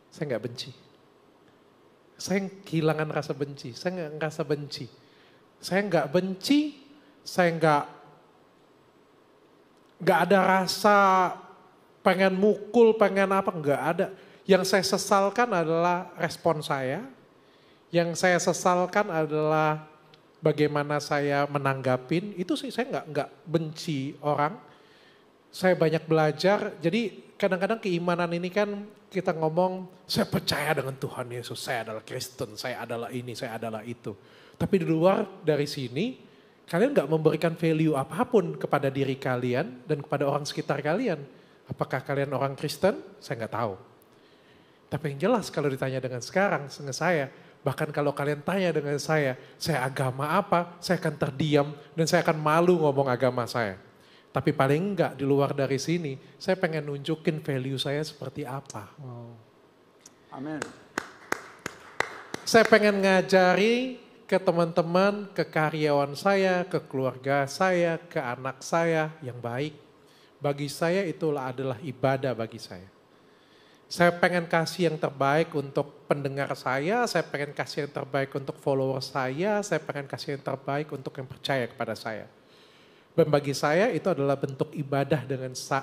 saya nggak benci. Saya kehilangan rasa benci, saya nggak ngerasa benci. Saya nggak benci, saya nggak ada rasa pengen mukul, pengen apa, nggak ada. Yang saya sesalkan adalah respon saya. Yang saya sesalkan adalah bagaimana saya menanggapin. Itu sih saya nggak benci orang. Saya banyak belajar, jadi kadang-kadang keimanan ini kan kita ngomong, saya percaya dengan Tuhan Yesus, saya adalah Kristen, saya adalah ini, saya adalah itu. Tapi di luar dari sini, kalian gak memberikan value apapun kepada diri kalian dan kepada orang sekitar kalian. Apakah kalian orang Kristen? Saya gak tahu. Tapi yang jelas kalau ditanya dengan sekarang, dengan saya, bahkan kalau kalian tanya dengan saya agama apa, saya akan terdiam dan saya akan malu ngomong agama saya. Tapi paling enggak di luar dari sini, saya pengen nunjukin value saya seperti apa. Amin. Saya pengen ngajari ke teman-teman, ke karyawan saya, ke keluarga saya, ke anak saya yang baik. Bagi saya itulah adalah ibadah bagi saya. Saya pengen kasih yang terbaik untuk pendengar saya pengen kasih yang terbaik untuk follower saya pengen kasih yang terbaik untuk yang percaya kepada saya. Dan bagi saya itu adalah bentuk ibadah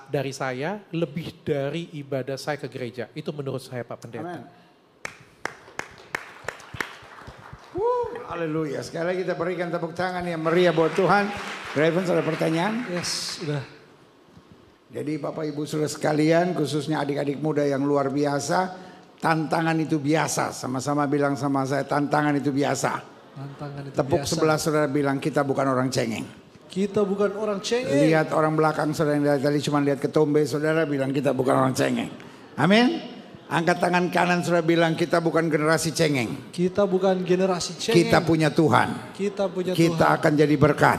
dari saya lebih dari ibadah saya ke gereja. Itu menurut saya Pak Pendeta. Amen. Haleluya. Sekali lagi kita berikan tepuk tangan yang meriah buat Tuhan. Raven, ada pertanyaan? Yes, udah. Jadi Bapak Ibu Saudara sekalian, khususnya adik-adik muda yang luar biasa, tantangan itu biasa. Sama-sama bilang sama saya, tantangan itu biasa. Tantangan itu Tepuk biasa. sebelah saudara bilang, kita bukan orang cengeng. Kita bukan orang cengeng. Lihat orang belakang saudara yang dari tadi cuma lihat ketombe, saudara bilang kita bukan orang cengeng. Amin. Angkat tangan kanan saudara bilang kita bukan generasi cengeng. Kita bukan generasi cengeng. Kita punya Tuhan. Kita punya Kita Tuhan. akan jadi berkat.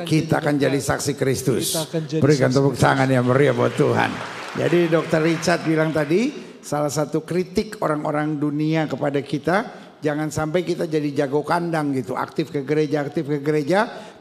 Kita akan jadi saksi Kristus. Berikan tepuk tangan yang meriah buat Tuhan. Jadi Dr. Richard bilang tadi, salah satu kritik orang-orang dunia kepada kita, jangan sampai kita jadi jago kandang gitu, aktif ke gereja,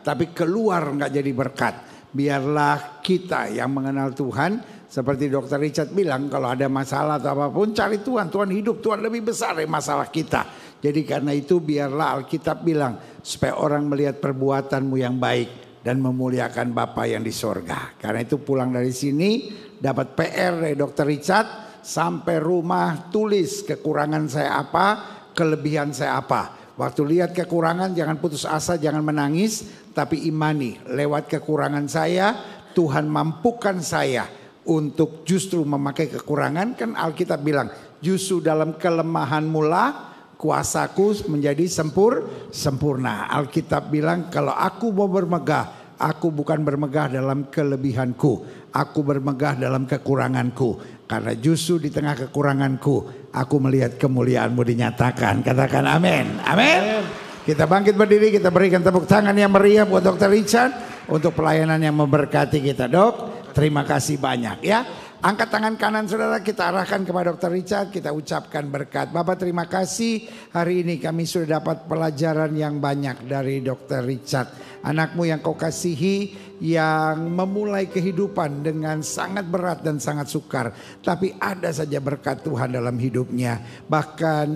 tapi keluar nggak jadi berkat. Biarlah kita yang mengenal Tuhan. Seperti Dr. Richard bilang, kalau ada masalah atau apapun, cari Tuhan. Tuhan hidup, Tuhan lebih besar dari masalah kita. Jadi karena itu biarlah Alkitab bilang, supaya orang melihat perbuatanmu yang baik dan memuliakan Bapa yang di sorga. Karena itu pulang dari sini, dapat PR dari Dr. Richard, sampai rumah tulis kekurangan saya apa, kelebihan saya apa. Waktu lihat kekurangan jangan putus asa, jangan menangis, tapi imani. Lewat kekurangan saya, Tuhan mampukan saya untuk justru memakai kekurangan. Kan Alkitab bilang justru dalam kelemahan mula kuasaku menjadi sempurna. Alkitab bilang kalau aku mau bermegah, aku bukan bermegah dalam kelebihanku, aku bermegah dalam kekuranganku. Karena justru di tengah kekuranganku aku melihat kemuliaanmu dinyatakan. Katakan amin. Amin. Kita bangkit berdiri, kita berikan tepuk tangan yang meriah buat Dr. Richard untuk pelayanan yang memberkati kita. Dok, terima kasih banyak ya. Angkat tangan kanan saudara, kita arahkan kepada Dr. Richard, kita ucapkan berkat. Bapak terima kasih, hari ini kami sudah dapat pelajaran yang banyak dari Dr. Richard. Anakmu yang kau kasihi, yang memulai kehidupan dengan sangat berat dan sangat sukar. Tapi ada saja berkat Tuhan dalam hidupnya. Bahkan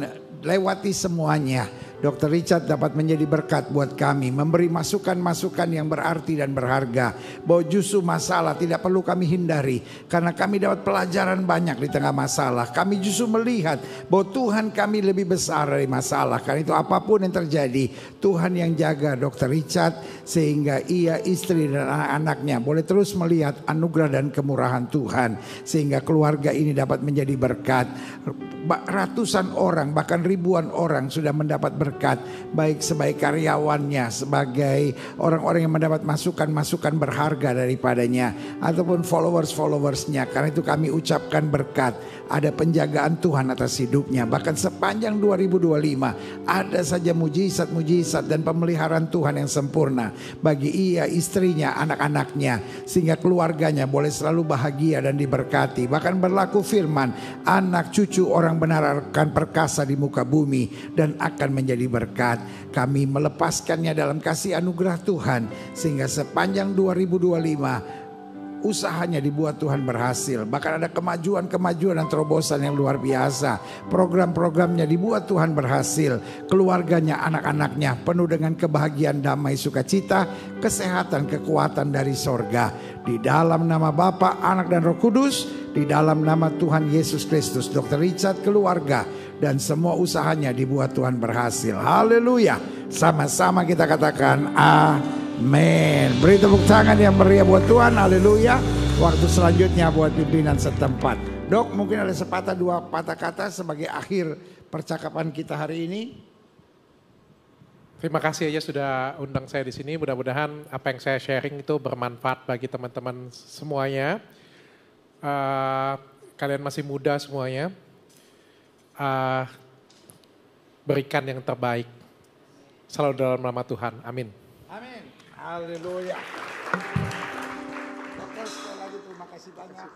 lewati semuanya, Dr. Richard dapat menjadi berkat buat kami, memberi masukan-masukan yang berarti dan berharga. Bahwa justru masalah tidak perlu kami hindari, karena kami dapat pelajaran banyak di tengah masalah. Kami justru melihat bahwa Tuhan kami lebih besar dari masalah. Karena itu apapun yang terjadi, Tuhan yang jaga Dr. Richard, sehingga ia, istri dan anak-anaknya boleh terus melihat anugerah dan kemurahan Tuhan. Sehingga keluarga ini dapat menjadi berkat. Ratusan orang, bahkan ribuan orang sudah mendapat berkat, baik sebagai karyawannya, sebagai orang-orang yang mendapat masukan-masukan berharga daripadanya, ataupun followers-followersnya. Karena itu kami ucapkan berkat, ada penjagaan Tuhan atas hidupnya. Bahkan sepanjang 2025 ada saja mujizat-mujizat dan pemeliharaan Tuhan yang sempurna bagi ia, istrinya, anak-anaknya, sehingga keluarganya boleh selalu bahagia dan diberkati. Bahkan berlaku firman, anak cucu orang benar akan perkasa di muka bumi dan akan menjadi berkat. Kami melepaskannya dalam kasih anugerah Tuhan, sehingga sepanjang 2025 usahanya dibuat Tuhan berhasil. Bahkan ada kemajuan-kemajuan dan terobosan yang luar biasa. Program-programnya dibuat Tuhan berhasil. Keluarganya, anak-anaknya penuh dengan kebahagiaan, damai, sukacita, kesehatan, kekuatan dari sorga. Di dalam nama Bapa, Anak dan Roh Kudus, di dalam nama Tuhan Yesus Kristus, Dr. Richard, keluarga, dan semua usahanya dibuat Tuhan berhasil. Haleluya. Sama-sama kita katakan amin. Beri tepuk tangan yang meriah buat Tuhan. Haleluya. Waktu selanjutnya buat pimpinan setempat. Dok, mungkin ada sepatah dua patah kata sebagai akhir percakapan kita hari ini. Terima kasih aja sudah undang saya di sini. Mudah-mudahan apa yang saya sharing itu bermanfaat bagi teman-teman semuanya. Kalian masih muda semuanya. Berikan yang terbaik. Selalu dalam nama Tuhan. Amin. Amin. Haleluya. Dokter, sekali lagi terima kasih banyak.